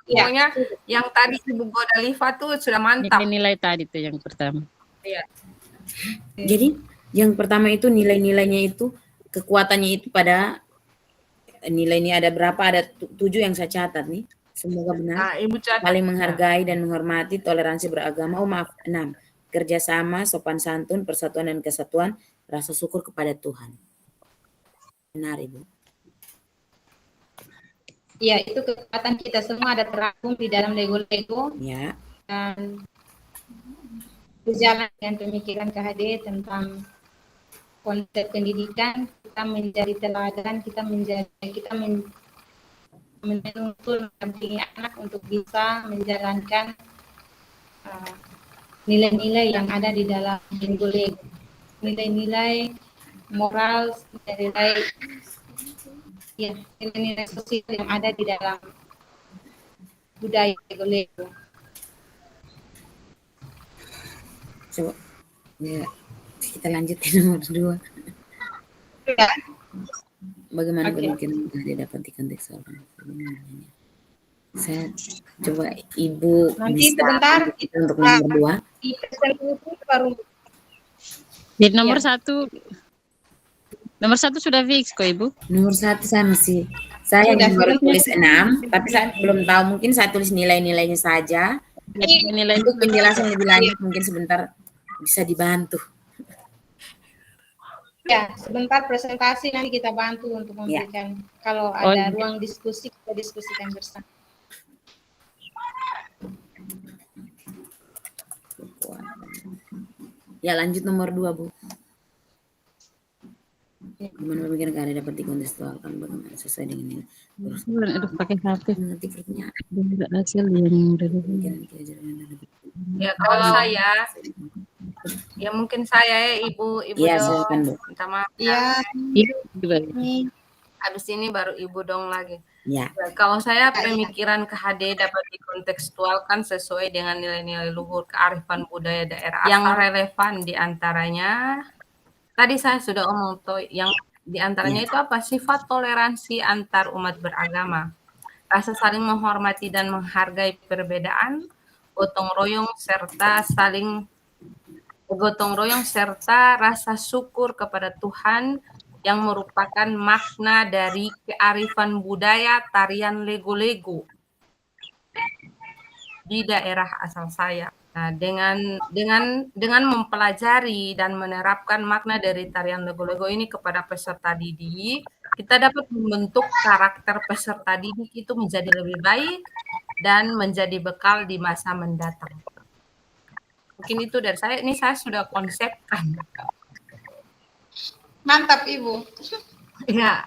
Pokoknya yang tadi Ibu Godaliva tuh sudah mantap. Nilai tadi tuh yang pertama. Iya. Jadi yang pertama itu nilai-nilainya itu kekuatannya itu pada nilai ini ada berapa? Ada 7 yang saya catat nih. Semoga benar. Nah, Ibu catat. Saling menghargai dan menghormati, toleransi beragama. 6. Kerjasama, sopan santun, persatuan dan kesatuan, rasa syukur kepada Tuhan. Benar, Ibu. Ya, itu kekuatan kita semua ada terangkum di dalam Lego-Lego. Ya. Dan berjalan dengan pemikiran KHD tentang konsep pendidikan, kita menjadi teladan, kita menuntun mendampingi anak untuk bisa menjalankan nilai-nilai yang ada di dalam Lego-Lego. Nilai-nilai moral, nilai-nilai sosial yang ada di dalam budaya Lego-Lego. Ya, kita lanjutin nomor 2. Ya. Bagaimana Oke. kemungkinan KHD dapat dikontekstualkan? Saya coba Ibu Nanti bisa sebentar kita untuk nomor 2. di presentasi baru. Di nomor Ya. 1, nomor 1 sudah fix kok Ibu. Nomor 1 saya masih, saya Sudah, baru sudah. tulis 6, tapi saya belum tahu, mungkin saya tulis nilai-nilainya saja. Nilai Untuk penjelasan lebih lanjut mungkin sebentar bisa dibantu. Ya, sebentar presentasi nanti kita bantu untuk memberikan. Kalau ada ruang diskusi, kita diskusikan bersama. Ya, lanjut nomor 2, Bu. Gimana pemikiran KHD dapat dikontekstualkan bagaimana sesuai dengan ini. Terus Aduh, pakai HP. mengerti pertanyaan. Tidak hasil yang udah Pemikiran keajaran Ya kalau saya, ya mungkin saya Ibu Iya, Dong, silakan, Bu. minta maaf. Iya, ini. Habis ini baru Ibu Dong lagi. Ya. Ya, kalau saya pemikiran KHD dapat dikontekstualkan sesuai dengan nilai-nilai luhur kearifan budaya daerah yang relevan diantaranya. Tadi saya sudah omong tuh, yang diantaranya itu apa? Sifat toleransi antar umat beragama, rasa saling menghormati dan menghargai perbedaan, gotong royong serta rasa syukur kepada Tuhan yang merupakan makna dari kearifan budaya tarian lego-lego di daerah asal saya. Nah, dengan mempelajari dan menerapkan makna dari tarian lego-lego ini kepada peserta didik, kita dapat membentuk karakter peserta didik itu menjadi lebih baik dan menjadi bekal di masa mendatang. Mungkin itu dari saya. Ini saya sudah konsepkan. mantap Ibu. Ya.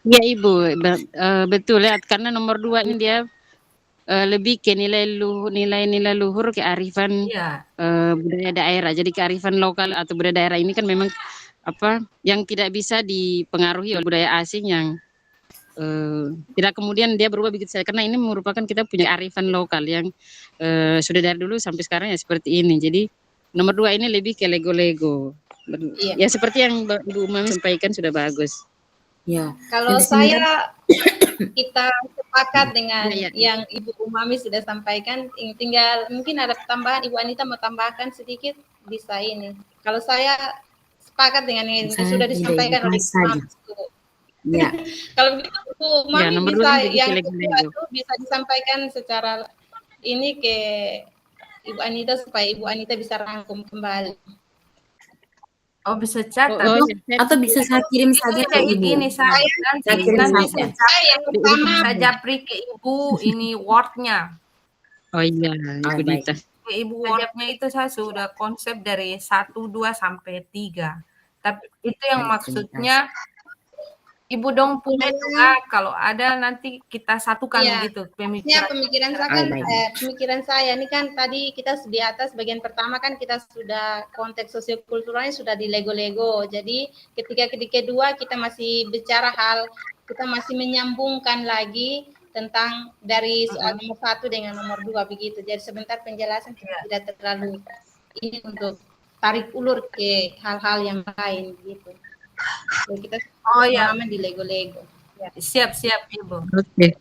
Ya Ibu, betul ya, karena nomor 2 ini dia lebih ke nilai-nilai luhur kearifan budaya daerah. Jadi kearifan lokal atau budaya daerah ini kan memang apa yang tidak bisa dipengaruhi oleh budaya asing yang tidak kemudian dia berubah begitu saja, karena ini merupakan kita punya kearifan lokal yang sudah dari dulu sampai sekarang ya seperti ini. Jadi nomor 2 ini lebih ke lego-lego. Ya seperti yang Ibu Mami sampaikan sudah bagus. Ya. Kalau saya kita sepakat dengan yang Ibu Umami sudah sampaikan, tinggal mungkin ada tambahan, Ibu Anita mau tambahkan sedikit, bisa ini. Kalau saya sepakat dengan yang sudah disampaikan oleh Ibu Umami. Ya. Kalau begitu Ibu Umami bisa yang itu bisa disampaikan secara ini ke Ibu Anita supaya Ibu Anita bisa rangkum kembali. Oh, bisa catat. Atau bisa saya kirim saja ke Ibu. Ini saya kirim saja. Yang pertama saya japri ke Ibu ini Word-nya. Oh iya, Ibu Dita. Ibu Word-nya itu saya sudah konsep dari 1, 2 sampai 3. Tapi itu yang maksudnya Ibu Dong punya juga, kalau ada nanti kita satukan gitu pemikiran saya kan pemikiran saya ini kan tadi kita di atas bagian pertama kan kita sudah konteks sosiokulturalnya sudah di lego-lego. Jadi ketika kedua kita masih bicara hal, kita masih menyambungkan lagi tentang dari soal nomor 1 dengan nomor 2 begitu. Jadi sebentar penjelasan tidak terlalu ini untuk tarik ulur ke hal-hal yang lain gitu. Jadi kita di lego-lego. Ya. Siap Ibu. Oke.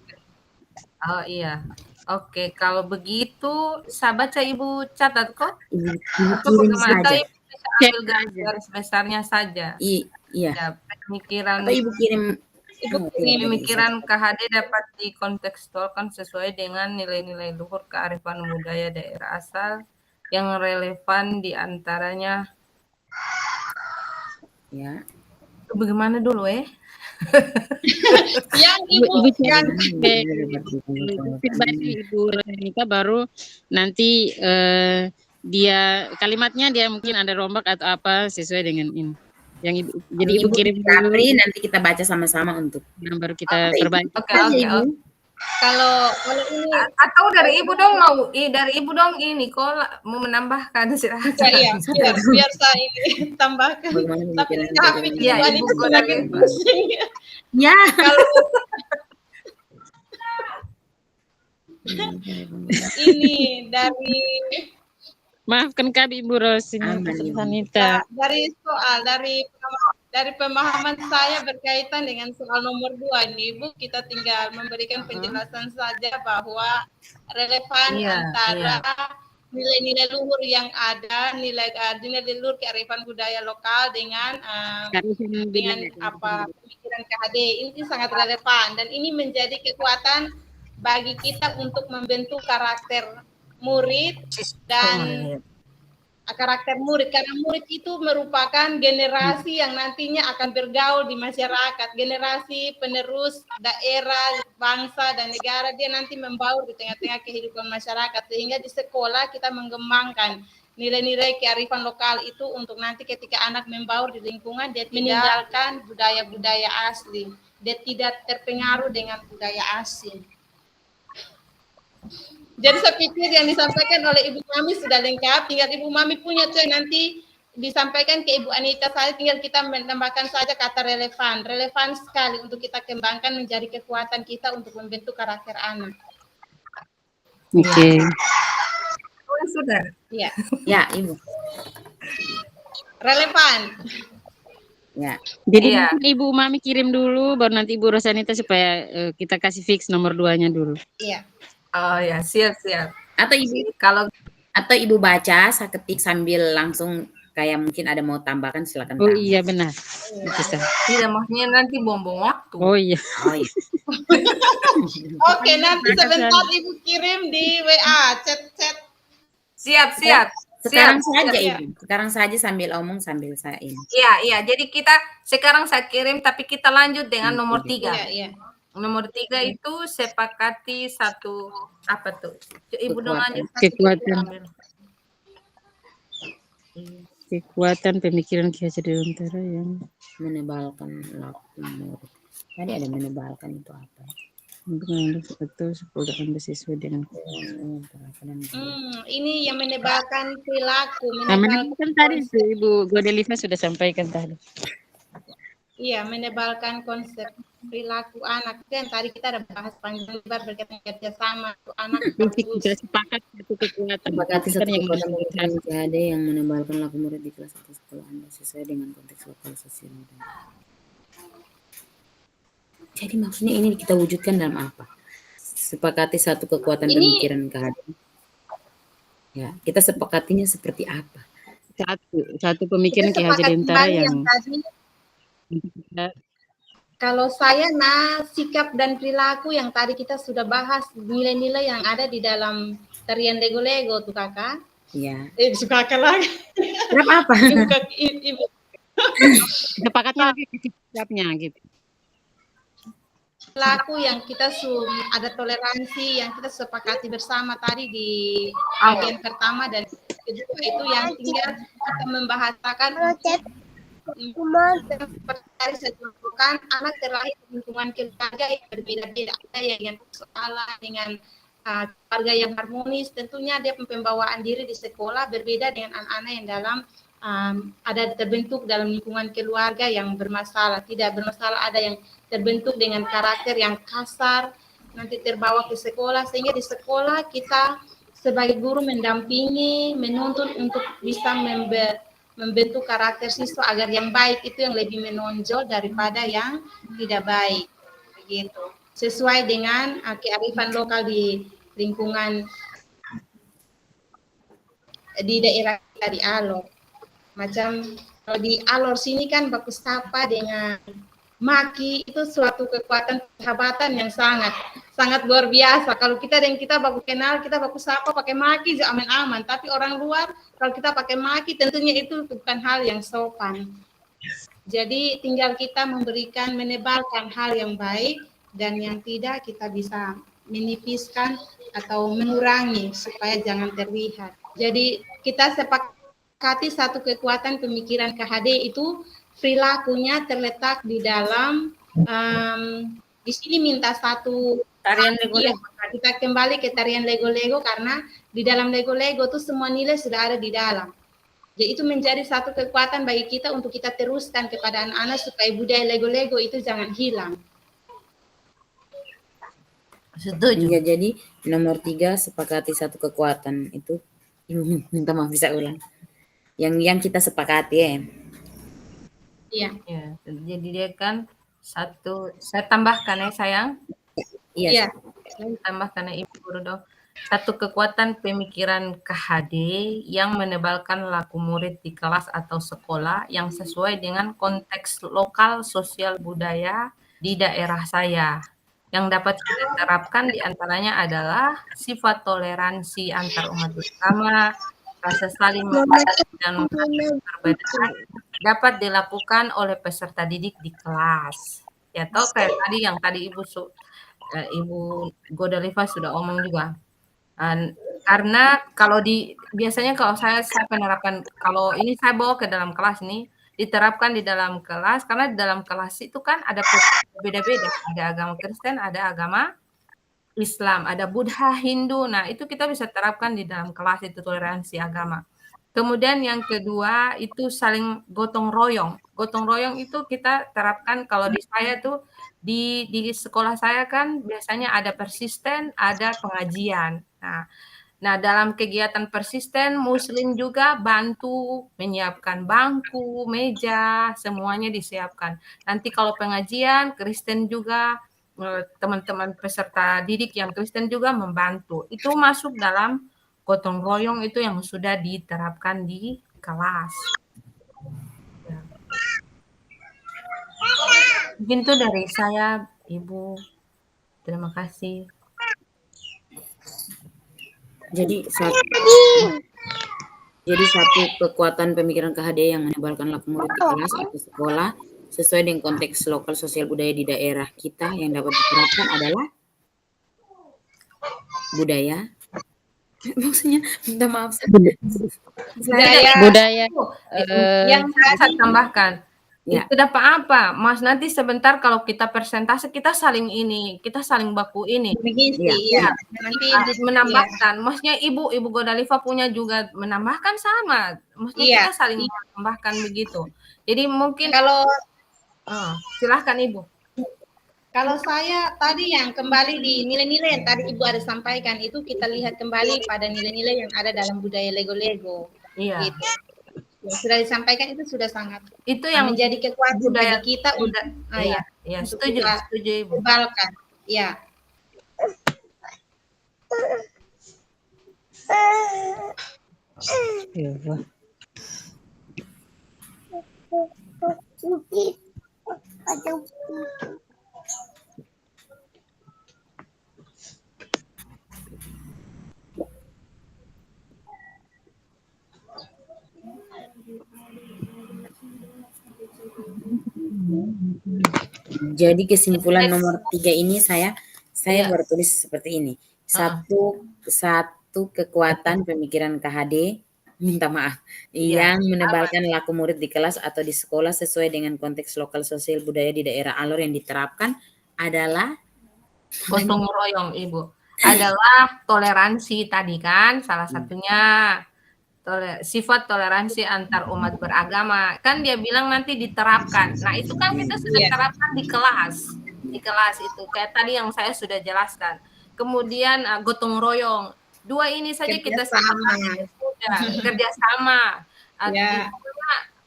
Oh iya. Oke, kalau begitu saya baca Ibu catat kok. Kirim saja. Ibu bisa ambil garis besarnya saja. Iya. Ya, pemikiran Atau Ibu kirim pemikiran KHD dapat dikontekstualkan sesuai dengan nilai-nilai luhur kearifan budaya daerah asal yang relevan diantaranya. Ya. Bagaimana dulu yang Ibu Nika baru nanti dia kalimatnya dia mungkin ada rombak atau apa sesuai dengan ini. Yang Ibu, jadi Ibu kirim dulu, nanti kita baca sama-sama untuk yang baru kita perbaiki. Oke. Kalau ini atau dari Ibu Dong dari Ibu Dong ini kok mau menambahkan silahkan. Iya, biar saya ini tambahkan. Tapi Ibu lagi. Ya. Kalau ini dari Maafkan kami Ibu Rosi, Aman, Ibu Ibu. Sanita. Dari pemahaman saya berkaitan dengan soal nomor 2 ini, Ibu, kita tinggal memberikan penjelasan saja bahwa relevan antara nilai-nilai luhur yang ada, nilai luhur kearifan budaya lokal dengan pemikiran KHD ini sangat relevan dan ini menjadi kekuatan bagi kita untuk membentuk karakter murid dan karakter murid, karena murid itu merupakan generasi yang nantinya akan bergaul di masyarakat, generasi penerus daerah, bangsa dan negara, dia nanti membaur di tengah-tengah kehidupan masyarakat, sehingga di sekolah kita mengembangkan nilai-nilai kearifan lokal itu untuk nanti ketika anak membaur di lingkungan dia meninggalkan budaya-budaya asli, dia tidak terpengaruh dengan budaya asing. Jadi saya pikir yang disampaikan oleh Ibu Mami sudah lengkap, tinggal Ibu Mami punya tuh nanti disampaikan ke Ibu Anita, saya tinggal kita menambahkan saja kata relevan sekali untuk kita kembangkan menjadi kekuatan kita untuk membentuk karakter anak. Oke. Sudah. Ya. Ya, Ibu. Relevan. Ya. Jadi mungkin Ibu Mami kirim dulu, baru nanti Ibu Rosanita supaya kita kasih fix nomor 2-nya dulu. Iya. Oh ya, siap. Atau Ibu baca, saya ketik sambil langsung kayak mungkin ada mau tambahkan silakan. Oh iya benar. Bisa. Tidak, maksudnya nanti buang-buang waktu. Oh iya. Oke, nanti sebentar Ibu kirim di WA, chat. Siap. Sekarang saja Ibu. Sekarang saja sambil omong sambil saya ini. Iya. Jadi kita sekarang saya kirim, tapi kita lanjut dengan nomor 3. Iya. Nomor 3 itu sepakati satu apa tuh? Ibu dong aja. Kekuatan pemikiran Ki Hajar Dewantara yang menebalkan laku murid. Tadi ada menebalkan itu apa? Untuk mengandung atau sepuluh sesuai dengan ini yang menebalkan perilaku. Menebalkan tadi Ibu Godeliva sudah sampaikan tadi. Iya, menebalkan konsep perilaku anak. Itu yang tadi kita ada bahas panjang lebar berkaitan kerjasama anak. Kita sepakat satu kekuatan. Sepakati satu kekuatan pemikiran KHD yang menebalkan laku murid di kelas atau sekolah Anda sesuai dengan konteks lokal sosial. Jadi maksudnya ini kita wujudkan dalam apa? Sepakati satu kekuatan pemikiran KHD. Ya, kita sepakatinya seperti apa? Satu pemikiran Ki Hajar Dewantara yang tadi, kalau saya sikap dan perilaku yang tadi kita sudah bahas, nilai-nilai yang ada di dalam tarian lego-lego tuh Kakak. Iya. Suka Kakak lagi. Kenapa apa? Ibu. Sepakatnya lagi sikapnya gitu. Perilaku yang kita ada toleransi yang kita sepakati bersama tadi di bagian pertama dan kedua itu yang tinggal kita membahasakan kan anak terlahir di lingkungan keluarga yang berbeda-beda, ada yang dengan persoalan dengan keluarga yang harmonis, tentunya dia pembawaan diri di sekolah berbeda dengan anak-anak yang dalam ada terbentuk dalam lingkungan keluarga yang bermasalah, tidak bermasalah, ada yang terbentuk dengan karakter yang kasar, nanti terbawa ke sekolah, sehingga di sekolah kita sebagai guru mendampingi, menuntun untuk bisa membentuk karakter siswa agar yang baik itu yang lebih menonjol daripada yang tidak baik, begitu. Sesuai dengan kearifan lokal di lingkungan di daerah kita di Alor. Macam kalau di Alor sini kan baku sapa dengan maki itu suatu kekuatan persahabatan yang sangat luar biasa. Kalau kita baku kenal, kita baku sapa pakai maki aman-aman, tapi orang luar kalau kita pakai maki tentunya itu bukan hal yang sopan. Jadi tinggal kita menebalkan hal yang baik dan yang tidak kita bisa menipiskan atau mengurangi supaya jangan terlihat. Jadi kita sepakati satu kekuatan pemikiran KHD itu perilakunya terletak di dalam di sini minta satu tarian lego-lego. Kita kembali ke tarian lego-lego karena di dalam lego-lego tuh semua nilai sudah ada di dalam. Jadi itu menjadi satu kekuatan bagi kita untuk kita teruskan kepada anak-anak supaya budaya lego-lego itu jangan hilang. Setuju. Ya, jadi nomor 3 sepakati satu kekuatan itu Ibu minta maaf, bisa ulang. Yang kita sepakati ya. Iya. Ya, jadi dia kan satu, saya tambahkan ya sayang. Iya. Iya. Saya tambahkan ya Ibu Rudo. Satu kekuatan pemikiran KHD yang menebalkan laku murid di kelas atau sekolah yang sesuai dengan konteks lokal sosial budaya di daerah saya. Yang dapat saya terapkan diantaranya adalah sifat toleransi antar umat beragama, rasa saling menghormati dan menghargai perbedaan dapat dilakukan oleh peserta didik di kelas. Ya, toh kayak tadi yang tadi Ibu Godaliva sudah omong juga. Karena kalau biasanya kalau saya penerapkan, kalau ini saya bawa ke dalam kelas nih, diterapkan di dalam kelas, karena di dalam kelas itu kan ada beda-beda, ada agama Kristen, ada agama Islam, ada Buddha, Hindu. Nah, itu kita bisa terapkan di dalam kelas, itu toleransi agama. Kemudian yang kedua itu saling gotong royong. Gotong royong itu kita terapkan kalau di saya tuh di sekolah saya kan biasanya ada persisten, ada pengajian. Nah, dalam kegiatan persisten Muslim juga bantu menyiapkan bangku, meja, semuanya disiapkan. Nanti kalau pengajian Kristen juga teman-teman peserta didik yang Kristen juga membantu. Itu masuk dalam gotong royong itu yang sudah diterapkan di kelas. Ya. Mungkin itu dari saya, Ibu. Terima kasih. Jadi satu kekuatan pemikiran KHD yang menebalkan laku murid di kelas atau sekolah sesuai dengan konteks lokal sosial budaya di daerah kita yang dapat diterapkan adalah budaya. Maksudnya minta maaf. Budaya. Yang saya tambahkan. Ya. Itu dapat apa? Mas, nanti sebentar kalau kita persentase kita saling baku ini. Iya. Nanti menambahkan. Maksudnya Ibu Godaliva punya juga menambahkan sama. Maksudnya kita saling menambahkan begitu. Jadi mungkin kalau silahkan Ibu. Kalau saya tadi yang kembali di nilai-nilai yang tadi Ibu ada sampaikan itu kita lihat kembali pada nilai-nilai yang ada dalam budaya Lego-Lego. Iya. Gitu. Yang sudah disampaikan itu sudah sangat itu yang menjadi kekuatan budaya bagi kita untuk setuju Ibu. Tebalkan. Ya. Jadi kesimpulan nomor 3 ini saya bertulis seperti ini. Satu kekuatan pemikiran KHD, minta maaf, yang menebalkan laku murid di kelas atau di sekolah sesuai dengan konteks lokal sosial budaya di daerah Alor yang diterapkan adalah gotong royong, Ibu. Adalah toleransi tadi kan salah satunya. Sifat toleransi antar umat beragama. Kan dia bilang nanti diterapkan. Nah, itu kan kita sudah terapkan di kelas. Di kelas itu kayak tadi yang saya sudah jelaskan. Kemudian gotong royong. Dua ini saja kita kerjasama.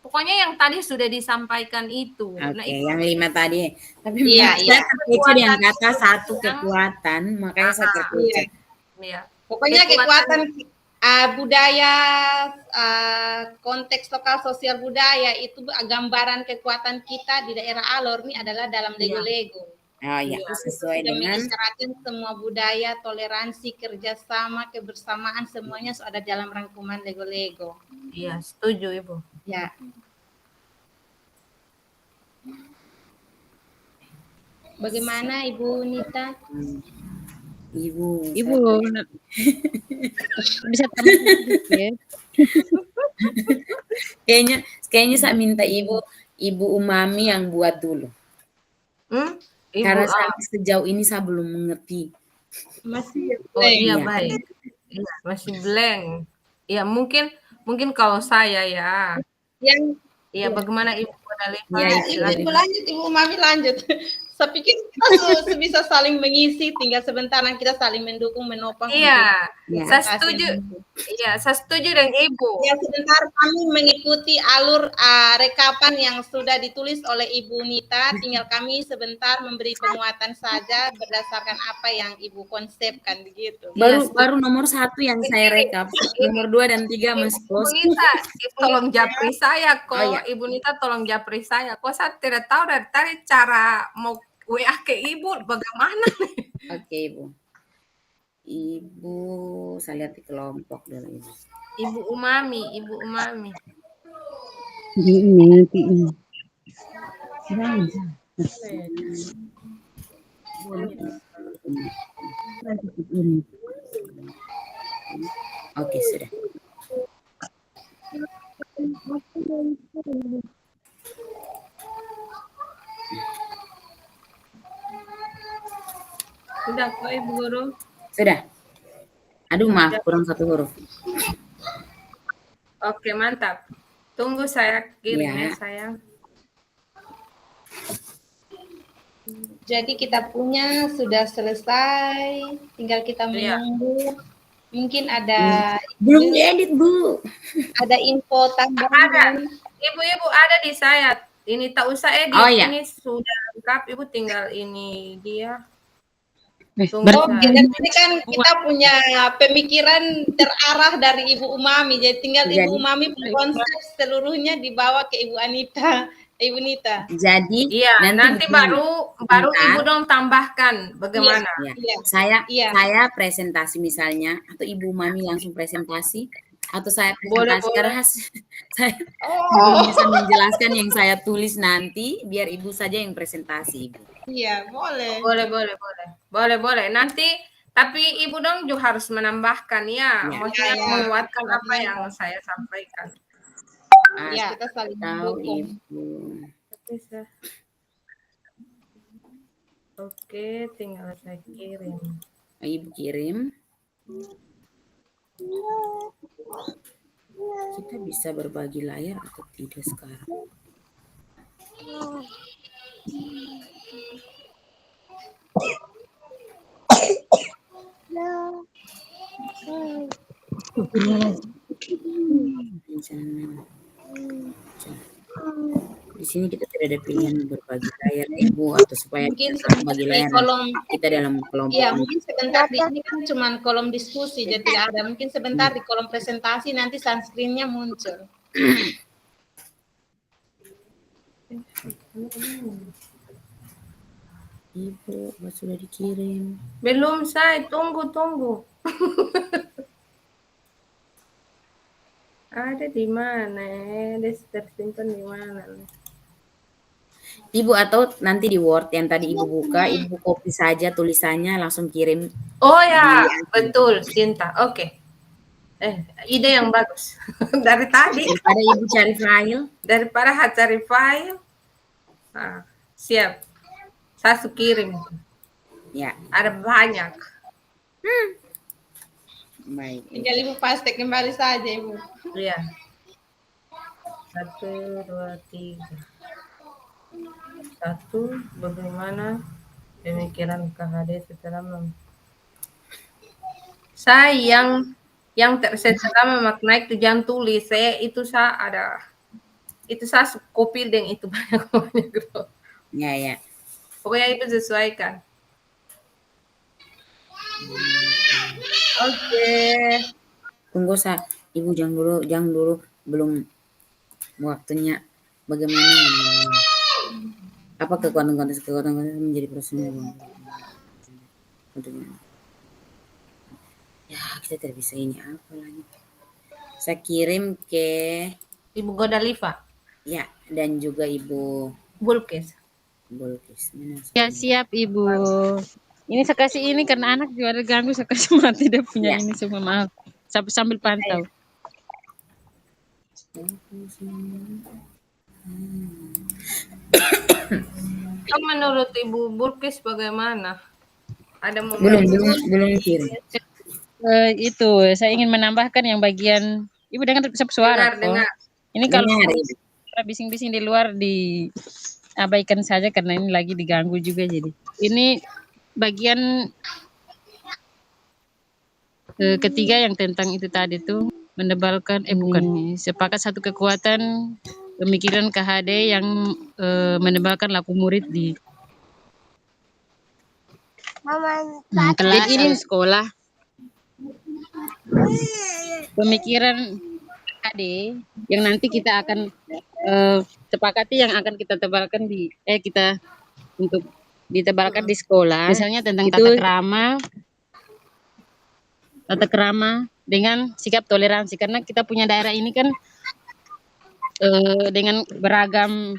Pokoknya yang tadi sudah disampaikan itu. Oke, Nah, itu yang 5 tadi. Tapi saya terkejut yang kata satu kekuatan, makanya saya terkejut. Pokoknya kekuatan budaya, konteks lokal sosial budaya itu gambaran kekuatan kita di daerah Alor ini adalah dalam Lego-Lego. Oh iya, sesuai dengan semua budaya, toleransi, kerjasama, kebersamaan semuanya ada dalam rangkuman Lego-Lego. Iya, setuju Ibu. Ya. Bagaimana Ibu Nita? Ibu bisa tambah ya. Kayaknya saya minta Ibu Umami yang buat dulu. Karena sejauh ini saya belum mengerti. Masih baik. Iya, masih blank. Ya, mungkin kalau saya bagaimana Ibu Godaliva? Ibu lanjut, Ibu Umami lanjut. Saya pikir kita bisa saling mengisi, tinggal sebentar nanti kita saling mendukung, menopang. Iya, Ya. saya setuju. Iya, saya setuju dengan Ibu. Ya, sebentar kami mengikuti alur rekapan yang sudah ditulis oleh Ibu Nita. Tinggal kami sebentar memberi penguatan saja berdasarkan apa yang Ibu konsepkan begitu. Baru nomor 1 yang saya rekap, nomor 2 dan 3 masih Ibu kosong. Nita, tolong japri saya kok. Oh, iya. Ibu Nita tolong japri saya. Kok saya tidak tahu dari tadi cara mau WA ke Ibu bagaimana nih? Oke, Ibu. Ibu, saya lihat di kelompok dulu, Ibu. Ibu Umami, Ibu Umami. Nanti ini. Oke, sudah. Sudah kok Ibu Guru? Sudah. Aduh, maaf, kurang 1 huruf. Oke, mantap. Tunggu saya kirim Ya. ya, sayang. Jadi kita punya sudah selesai, tinggal kita menunggu. Mungkin ada Belum diedit, Bu. ada info tambahan. Ibu-ibu ada di saya. Ini tak usah edit. Oh, iya. Ini sudah lengkap. Ibu tinggal ini dia. Oh, jadi kan kita punya pemikiran terarah dari Ibu Umami. Jadi tinggal Ibu Umami konsep seluruhnya dibawa ke Ibu Anita, Ibu Nita. Jadi Iya, nanti baru Ibu dong tambahkan bagaimana. Ya. Saya presentasi misalnya, atau Ibu Mami langsung presentasi, atau saya presentasi karena saya belum bisa menjelaskan yang saya tulis nanti, biar Ibu saja yang presentasi, Ibu. Iya, boleh. Boleh. Nanti tapi Ibu dong juga harus menambahkan ya, maksudnya menguatkan apa yang saya sampaikan. Ya, kita saling mendukung. Ibu. Oke, tinggal saya kirim. Ibu kirim. Kita bisa berbagi layar atau tidak sekarang? Di sini kita tidak ada pilihan berbagi layar, Ibu, atau supaya Mungkin kita bagi layar kita dalam kelompok. Iya, mungkin sebentar di sini kan cuma kolom diskusi, jadi tidak ada. Mungkin sebentar di kolom presentasi nanti sunscreen-nya muncul. Ibu, sudah dikirim. Belum, saya tunggu. Ada di mana? Tersimpan di mana? Ibu, atau nanti di Word yang tadi Ibu buka, Ibu copy saja tulisannya langsung kirim. Oh ya, betul, Cinta. Oke. Ide yang bagus. Dari tadi. Daripada Ibu cari file. Daripada cari file. Nah, siap. Saya kirim. Ya. Ada banyak. Baik. Tinggal Ibu paste kembali saja, Ibu. Iya. 1, 2, 3. 1, bagaimana pemikiran KHD setelah saya yang setelah memaknai tujuan tulis saya itu saya copy dengan itu banyak gitu. Ya. Pokoknya itu sesuaikan. Oke. Tunggu Ibu, jangan dulu belum waktunya. Bagaimana apa kekuatan menjadi profesional? Ya, kita tidak bisa ini apa lagi. Saya kirim ke Ibu Godaliva. Ya, dan juga Ibu Bulkis. Ya, siap Ibu. Ini saya kasih ini karena anak juga ada ganggu, saya kasih mati dia punya ini semua, maaf. Sambil pantau. Menurut Ibu Bulkis bagaimana? Ada belum kirim. Itu saya ingin menambahkan yang bagian Ibu dengar suara. Dengar. Ini kalau bising-bising di luar abaikan saja karena ini lagi diganggu juga jadi. Ini bagian ketiga yang tentang itu tadi tuh menebalkan bukan sepakat satu kekuatan pemikiran KHD yang menebalkan laku murid di kelas ini sekolah. Pemikiran KHD yang nanti kita akan sepakati yang akan kita tebalkan di kita untuk ditebalkan di sekolah. Misalnya tentang tata krama dengan sikap toleransi karena kita punya daerah ini kan dengan beragam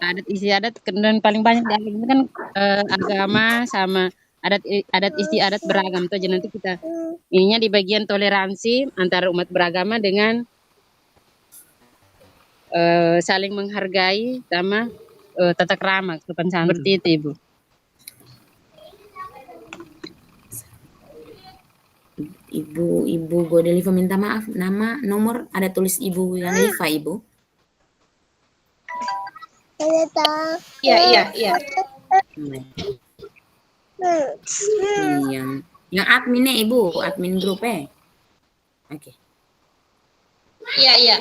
adat istiadat dan paling banyak daerah ini kan agama sama adat istiadat beragam tuh. Jadi nanti kita ininya di bagian toleransi antara umat beragama dengan saling menghargai sama tata krama sopan santun seperti itu Ibu. Ibu Godeliva minta maaf, nama nomor ada tulis Ibu yang Liva Ibu. Iya. Yang adminnya Ibu, admin grupnya. Oke. Iya.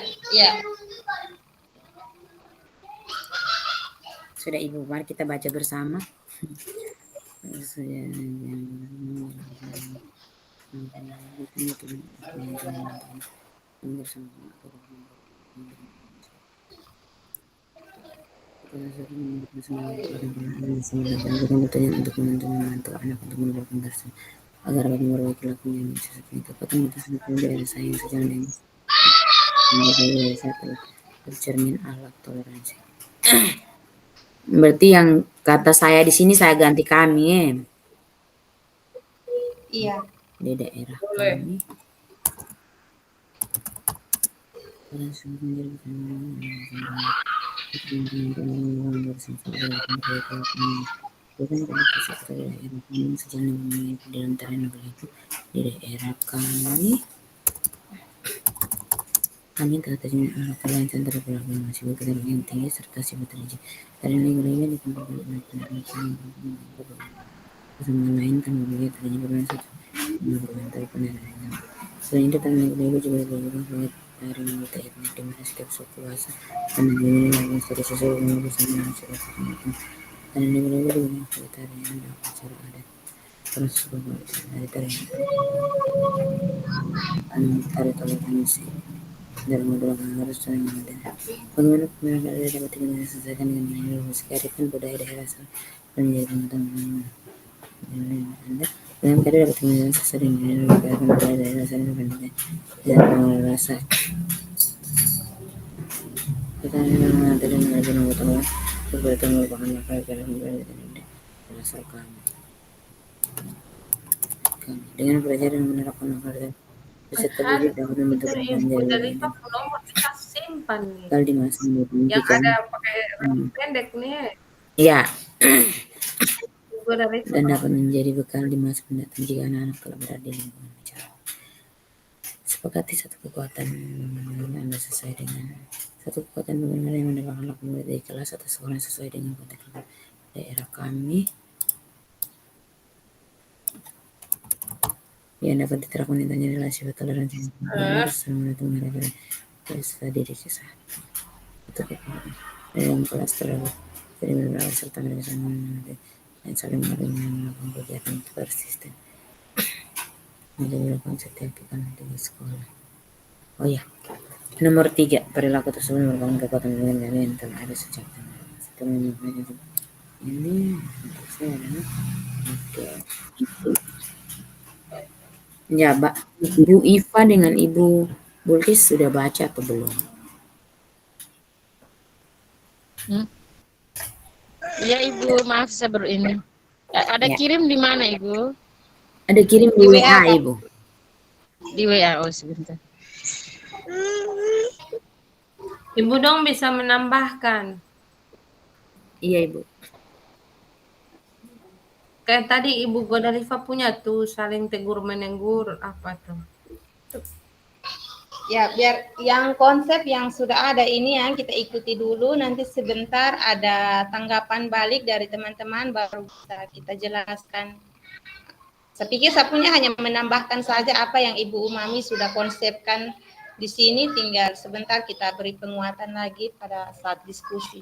Sudah Ibu, mari kita baca bersama. Untuk membantu anak untuk mendapatkan tersebut agar dapat memperbaiki lakunya sesuatu kekuatan dari sayang sejalan dengan bercermin akhlak toleransi. Berarti yang kata saya di sini saya ganti kami ya. Iya. Di daerah kami. Dalam terang itu di daerah kami telah terjadi kelancaran antara pelaku masih bekerja yang tinggi serta sifat terjadi dari nilai-nilai di tempat bersama lain kan begitu terjadi berbeda satu mengomentari penilaian. Selain itu nilai juga berlaku dari anggota etnik di mana setiap suku bahasa dan nilai-nilai secara sesuai dengan bersama masyarakat dan nilai-nilai juga tarian dan acara adat proses dari tarian toleransi dalam mendorong harus saling mengenal. Bagaimana pemerintah daerah dapat diselesaikan dengan menyeluruh kearifan budaya daerah dan menjadi pengetahuan Anda dalam keadaan dapat menjelaskan sesuai dengan menyeluruh kearifan budaya daerah dan menjadi rasa. Pertanyaan nanti dan mengajar anggota berarti merupakan makhluk kearifan budaya dan asal kami. Dengan belajar dan menerapkan makhluk peserta didik dapat membentuk Ibu Deliva nomor kita simpan nih. Kalau di masa yang ada pakai rambut pendek nih. Iya. Ibu Deliva. Dan dapat menjadi bekal di masa mendatang jika anak-anak telah berada di lingkungan masyarakat. Sepakati satu kekuatan Anda sesuai dengan satu kekuatan benar yang mendapatkan laku murid dari kelas atau sekolah sesuai dengan konteks daerah kami. Yang dapat diterapkan intanya relasi toleransi bersama itu mereka peserta didik sesat itu dalam kelas tersebut jadi beberapa serta mereka dan saling melakukan kegiatan persisten menjadi lakukan setiap pekan di sekolah. Oh ya, nomor 3 perilaku tersebut merupakan kekuatan dengan mental ada sejak ini untuk saya adalah ya, Mbak. Ibu Iva dengan Ibu Bulkis sudah baca atau belum? Ya Ibu, maaf saya baru ini. Ada Ya. kirim di mana Ibu? Ada kirim di WA Ibu. Di WA, oh sebentar. Ibu dong bisa menambahkan. Iya Ibu. Kayak tadi Ibu Godeliva punya tuh saling tegur menenggur apa tuh? Ya, biar yang konsep yang sudah ada ini yang kita ikuti dulu, nanti sebentar ada tanggapan balik dari teman-teman baru bisa kita jelaskan. Saya pikir saya punya hanya menambahkan saja apa yang Ibu Umami sudah konsepkan di sini, tinggal sebentar kita beri penguatan lagi pada saat diskusi.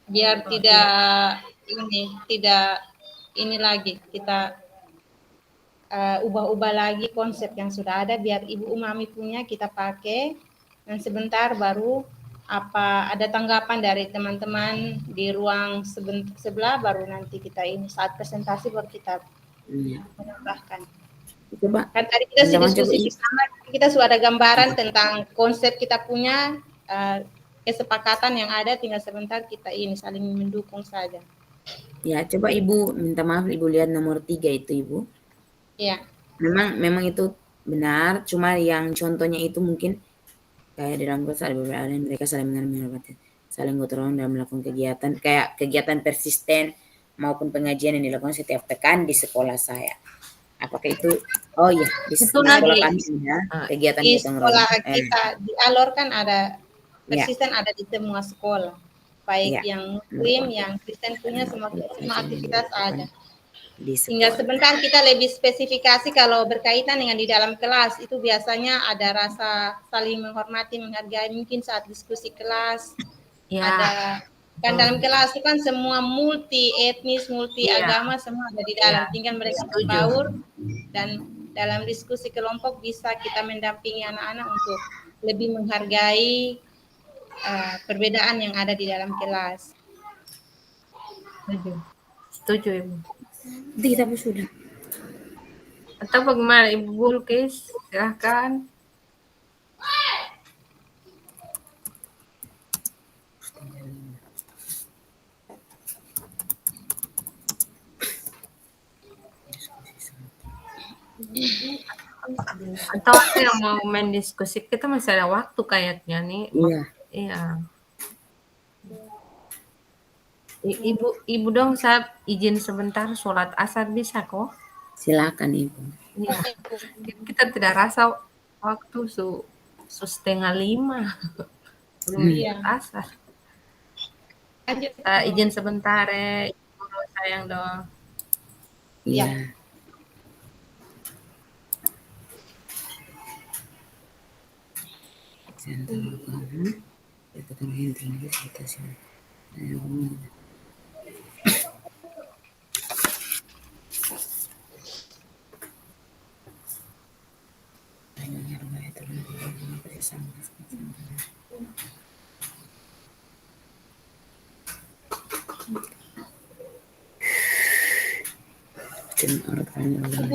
Biar tidak ini lagi kita ubah-ubah lagi konsep yang sudah ada, biar Ibu Umami punya kita pakai, dan sebentar baru apa ada tanggapan dari teman-teman di ruang sebelah, baru nanti kita ini saat presentasi baru kita menambahkan. Coba Kan tadi kita diskusi bersama, kita sudah ada gambaran tentang konsep kita punya, kesepakatan yang ada, tinggal sebentar kita ini saling mendukung saja. Ya, coba Ibu minta maaf, Ibu lihat nomor 3 itu, Ibu. Ya. Memang itu benar, cuma yang contohnya itu mungkin kayak di dalam kelas ada beberapa yang mereka saling menghormati, saling gotong royong dalam melakukan kegiatan, kayak kegiatan persisten maupun pengajian yang dilakukan setiap pekan di sekolah saya. Apakah itu? Oh iya, di sekolah kami ada kegiatan di gotong sekolah royong. kita di Alor kan ada persisten, ada di semua sekolah, baik yang Muslim, yang Kristen punya, semua aktivitas ada. Tinggal sebentar kita lebih spesifikasi kalau berkaitan dengan di dalam kelas, itu biasanya ada rasa saling menghormati, menghargai, mungkin saat diskusi kelas. Ada kan dalam kelas itu kan semua multi etnis, multi agama, semua ada di dalam, tinggal mereka berbaur, dan dalam diskusi kelompok bisa kita mendampingi anak-anak untuk lebih menghargai perbedaan yang ada di dalam kelas. Setuju Ibu. Itu kita pun sudah. Atau bagaimana Ibu Bulkis? Silahkan. Atau yang mau main diskusi, kita masih ada waktu kayaknya nih. Iya. Ibu dong, saya izin sebentar sholat asar bisa kok? Silakan Ibu. Iya. Kita tidak rasa waktu 4:30 belum asar. Izin sebentar ya, Ibu sayang dong. Iya. Ibu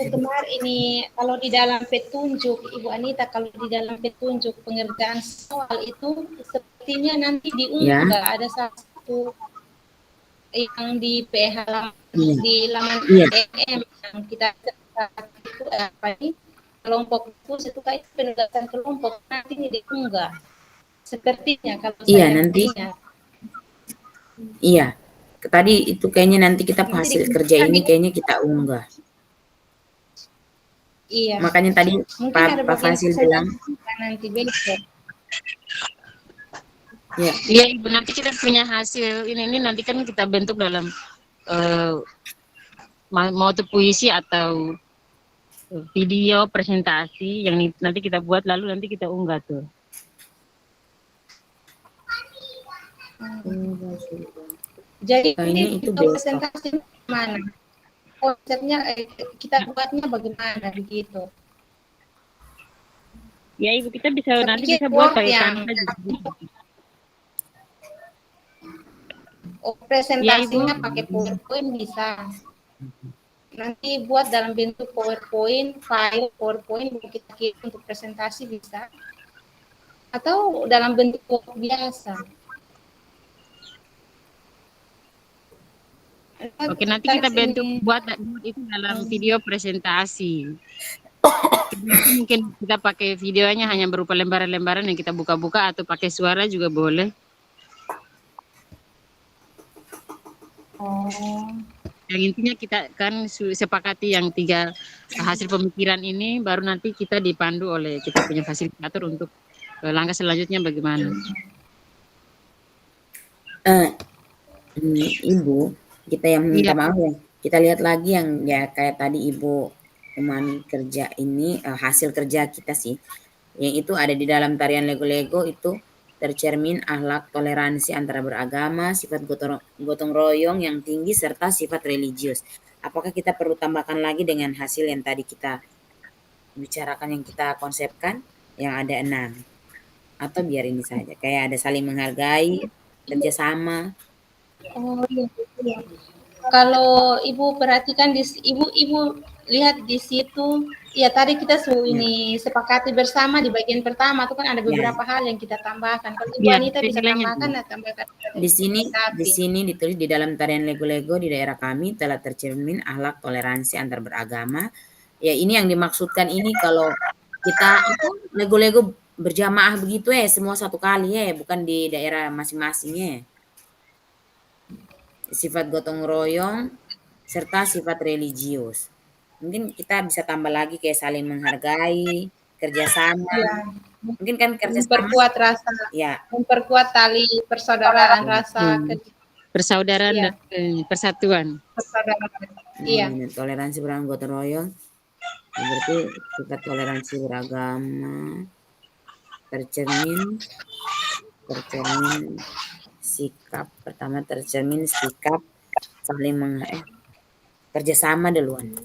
Gemar, ini kalau di dalam petunjuk, Ibu Anita, kalau di dalam petunjuk pengerjaan soal itu sepertinya nanti diunggah ada satu yang di PH di laman EM yang kita itu apa ini kelompok khusus itu kayak penugasan kelompok, nanti ini diunggah sepertinya kalau saya nanti ingat. Iya, tadi itu kayaknya nanti kita hasil kerja ini kayaknya kita unggah. Iya. Makanya tadi Pak Fasil bilang nanti besok. Iya Ibu, nanti kita punya hasil ini nanti kan kita bentuk dalam mau itu puisi atau video presentasi yang nanti kita buat, lalu nanti kita unggah tuh. Jadi itu presentasi mana? Konsepnya kita buatnya bagaimana begitu? Ya Ibu, kita bisa nanti bisa buat kayak presentasinya pakai PowerPoint bisa. Nanti buat dalam bentuk PowerPoint, file PowerPoint kita kirim untuk presentasi bisa. Atau dalam bentuk biasa. Oke, nanti kita bentuk buat itu dalam video presentasi. Mungkin kita pakai videonya hanya berupa lembaran-lembaran yang kita buka-buka, atau pakai suara juga boleh. yang intinya kita kan sepakati yang 3 hasil pemikiran ini, baru nanti kita dipandu oleh kita punya fasilitator untuk langkah selanjutnya bagaimana. Ibu, kita yang minta Iya. maaf ya, kita lihat lagi yang ya kayak tadi Ibu temani kerja ini, hasil kerja kita sih, yang itu ada di dalam tarian lego-lego itu tercermin akhlak toleransi antara beragama, sifat gotong royong yang tinggi, serta sifat religius. Apakah kita perlu tambahkan lagi dengan hasil yang tadi kita bicarakan, yang kita konsepkan, yang ada 6? Atau biar ini saja, kayak ada saling menghargai, kerjasama. Oh iya, iya. Kalau Ibu perhatikan Ibu lihat di situ, ya tadi kita Ya, ini sepakati bersama di bagian pertama itu kan ada ya. beberapa hal yang kita tambahkan. Kalau Ibu Iya, Anita bisa nilainya tambahkan, nah tambahkan Di sapi. sini ditulis di dalam tarian lego-lego di daerah kami telah tercermin akhlak toleransi antar beragama. Ya ini yang dimaksudkan ini kalau kita lego-lego berjamaah begitu semua satu kali bukan di daerah masing-masing Sifat gotong royong serta sifat religius. Mungkin kita bisa tambah lagi kayak saling menghargai, kerjasama. Ya, Mungkin kan kerjasama ya. memperkuat tali persaudaraan, rasa persaudaraan Iya. dan persatuan. persaudaraan. Iya. Toleransi beragama gotong royong. Berarti sifat toleransi beragama tercermin sikap pertama, tercermin sikap saling kerjasama duluan.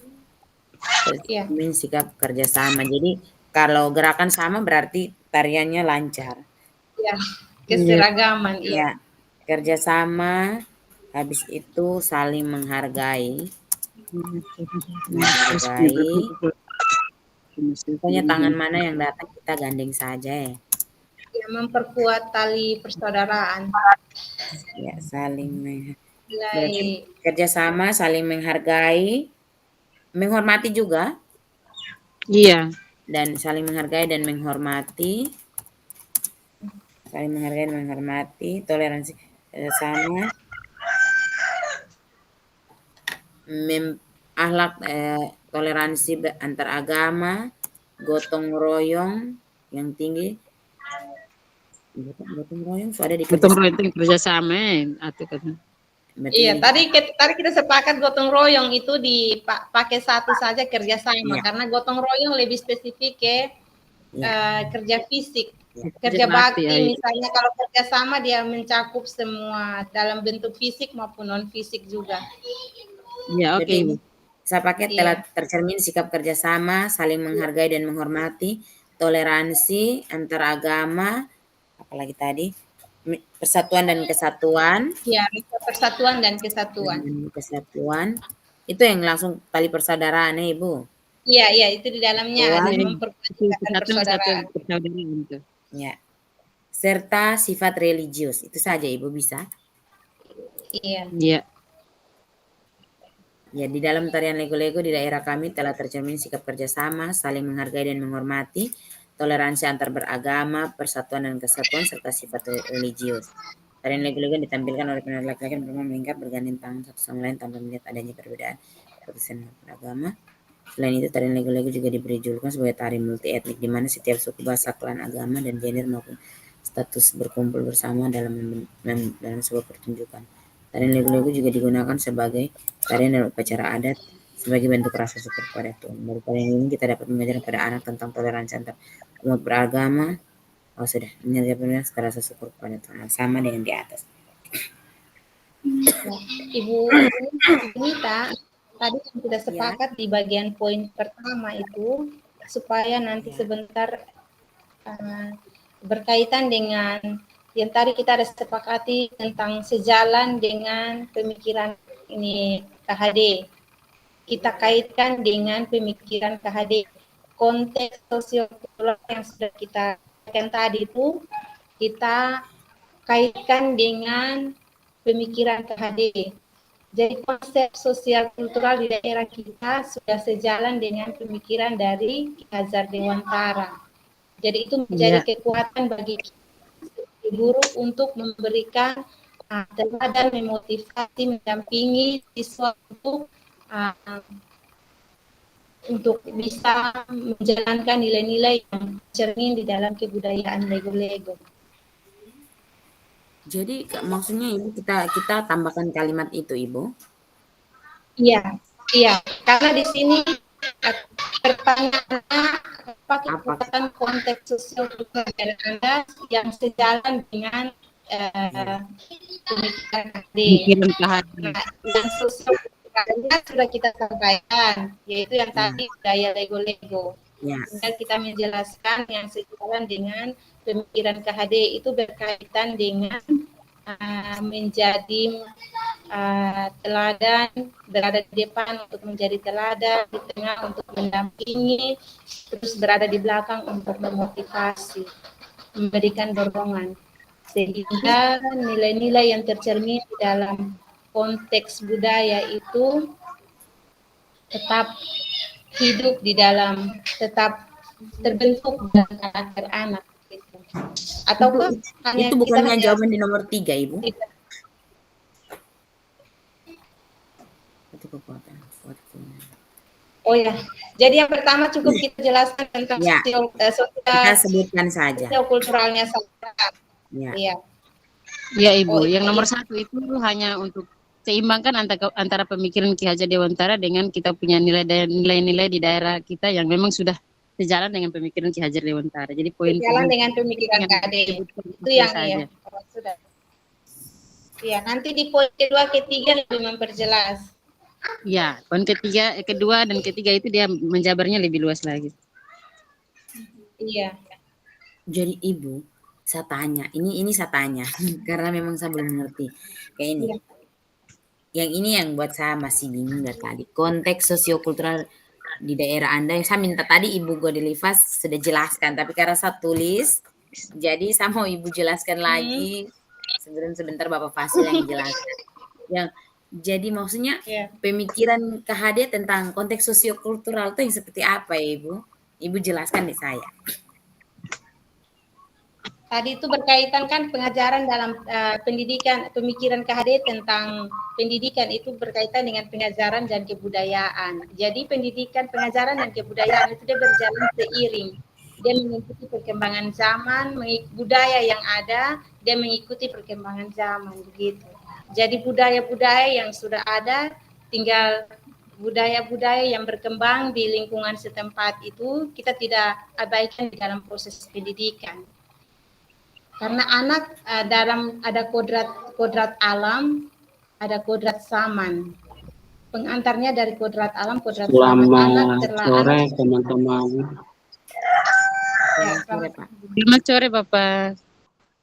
Tercermin sikap kerjasama. Jadi kalau gerakan sama berarti tariannya lancar. Ya, keseragaman. Ya, kerjasama. Habis itu saling menghargai. Pokoknya tangan mana yang datang kita gandeng saja Ya, memperkuat tali persaudaraan. Ya, kerjasama, saling menghargai, menghormati juga. Iya. Dan saling menghargai dan menghormati. Saling menghargai dan menghormati, toleransi sama. Akhlak toleransi antar agama, gotong royong yang tinggi. Gotong royong ada di gotong royong kerjasama atau kan. Iya, tadi kita sepakat gotong royong itu dipakai satu saja kerjasama karena gotong royong lebih spesifik kerja fisik, kerja bakti. Misalnya kalau kerjasama dia mencakup semua dalam bentuk fisik maupun non fisik juga. Ya, oke. Saya pakai telah tercermin sikap kerjasama, saling menghargai dan menghormati, toleransi antar agama, apalagi tadi persatuan dan kesatuan. Ya, persatuan dan kesatuan. Kesatuan itu yang langsung tali persaudaraan Ibu. Iya, itu di dalamnya ada memperkuat persaudaraan. Ya. Serta sifat religius. Itu saja Ibu bisa. Iya. Iya. Ya, di dalam tarian lego-lego di daerah kami telah tercermin sikap kerjasama, saling menghargai dan menghormati, toleransi antar beragama, persatuan dan kesatuan, serta sifat religius. Tarian lego-lego ditampilkan oleh penari laki-laki perempuan melingkar bergandeng tangan satu sama lain tanpa melihat adanya perbedaan keputusan beragama. Selain itu, tarian lego-lego juga diberi julukan sebagai tari multi etnik, di mana setiap suku, bahasa, klan, agama, dan gender maupun status berkumpul bersama dalam sebuah pertunjukan. Tarian lego-lego juga digunakan sebagai tarian dalam upacara adat sebagai bentuk rasa syukur kepada Tuhan. Dari tarian ini kita dapat mengajarkan pada anak tentang toleransi antar umat beragama. Mengajarkan rasa syukur kepada Tuhan sama dengan di atas. Ibu Anita, tadi sudah sepakat di bagian poin pertama itu supaya nanti sebentar berkaitan dengan yang tadi kita ada sepakati tentang sejalan dengan pemikiran ini KHD. Kita kaitkan dengan pemikiran KHD. Konteks sosial-kultural yang sudah kita katakan tadi itu kita kaitkan dengan pemikiran KHD. Jadi konsep sosial kultural di daerah kita sudah sejalan dengan pemikiran dari Ki Hajar Dewantara. Jadi itu menjadi kekuatan bagi guru untuk memberikan teladan, memotivasi, mendampingi siswa untuk bisa menjalankan nilai-nilai yang cermin di dalam kebudayaan Lego-Lego. Jadi maksudnya Ibu kita tambahkan kalimat itu Ibu? Iya, iya. Karena di sini pertanyaannya pakai pendekatan konteks sosial budaya Anda yang sejalan dengan pemikiran KHD. Pemikiran KHD. Nah, yang sosial budaya sudah kita sampaikan, yaitu yang tadi budaya Lego-Lego. Ya. Dan kita menjelaskan yang sejalan dengan pemikiran KHD itu berkaitan dengan menjadi teladan, berada di depan untuk menjadi teladan, di tengah untuk mendampingi, terus berada di belakang untuk memotivasi, memberikan dorongan. Sehingga nilai-nilai yang tercermin di dalam konteks budaya itu tetap hidup di dalam, tetap terbentuk dalam karakter anak. Atau itu bukannya jawaban di nomor 3 Ibu? Itu kekuatan. Oh ya, jadi yang pertama cukup kita jelaskan tentang kita sebutkan saja. Kulturalnya saja. Ya. Ya Ibu, yang nomor 1 itu hanya untuk seimbangkan antara pemikiran Ki Hajar Dewantara dengan kita punya nilai-nilai di daerah kita yang memang sudah sejalan dengan pemikiran Ki Hajar Dewantara. Jadi poin sejalan dengan pemikiran KHD itu yang saja. Sudah. Ya, nanti di poin kedua, ketiga lebih memperjelas. Ya, poin kedua dan ketiga itu dia menjabarnya lebih luas lagi. Iya. Jadi Ibu, saya tanya, ini saya tanya karena memang saya belum mengerti. Kayak ini. Iya. Yang ini yang buat saya masih bingung dari tadi. Konteks sosiokultural di daerah Anda, saya minta tadi Ibu Godelivas sudah jelaskan, tapi karena saya tulis, jadi saya mau Ibu jelaskan lagi. Sebentar Bapak Fasil yang jelaskan. Jadi maksudnya pemikiran KHD tentang konteks sosiokultural itu yang seperti apa ya Ibu? Ibu jelaskan di saya. Tadi itu berkaitan kan pengajaran dalam pendidikan, pemikiran KHD tentang pendidikan itu berkaitan dengan pengajaran dan kebudayaan. Jadi pendidikan, pengajaran dan kebudayaan itu dia berjalan seiring. Dia mengikuti perkembangan zaman, budaya yang ada, dia mengikuti perkembangan zaman begitu. Jadi budaya-budaya yang sudah ada, tinggal budaya-budaya yang berkembang di lingkungan setempat itu kita tidak abaikan di dalam proses pendidikan. Karena anak dalam ada kodrat alam, ada kodrat zaman. Pengantarnya dari kodrat alam, kodrat zaman. Selamat sore teman-teman. Selamat sore Bapak.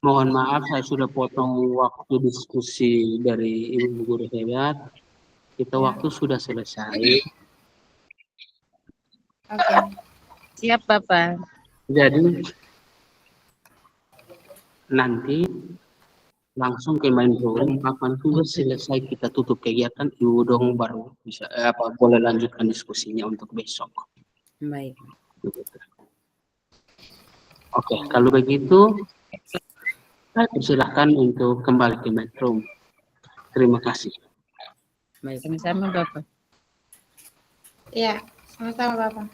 Mohon maaf saya sudah potong waktu diskusi dari Ibu Guru Hebat. Kita waktu sudah selesai. Oke. Siap Bapak. Jadi nanti langsung ke main room, kapan sudah selesai kita tutup kegiatan, Ibu dong baru bisa boleh lanjutkan diskusinya untuk besok. Baik. Oke, kalau begitu saya persilahkan untuk kembali ke main room. Terima kasih. Sama-sama Bapak. Ya, sama-sama Bapak.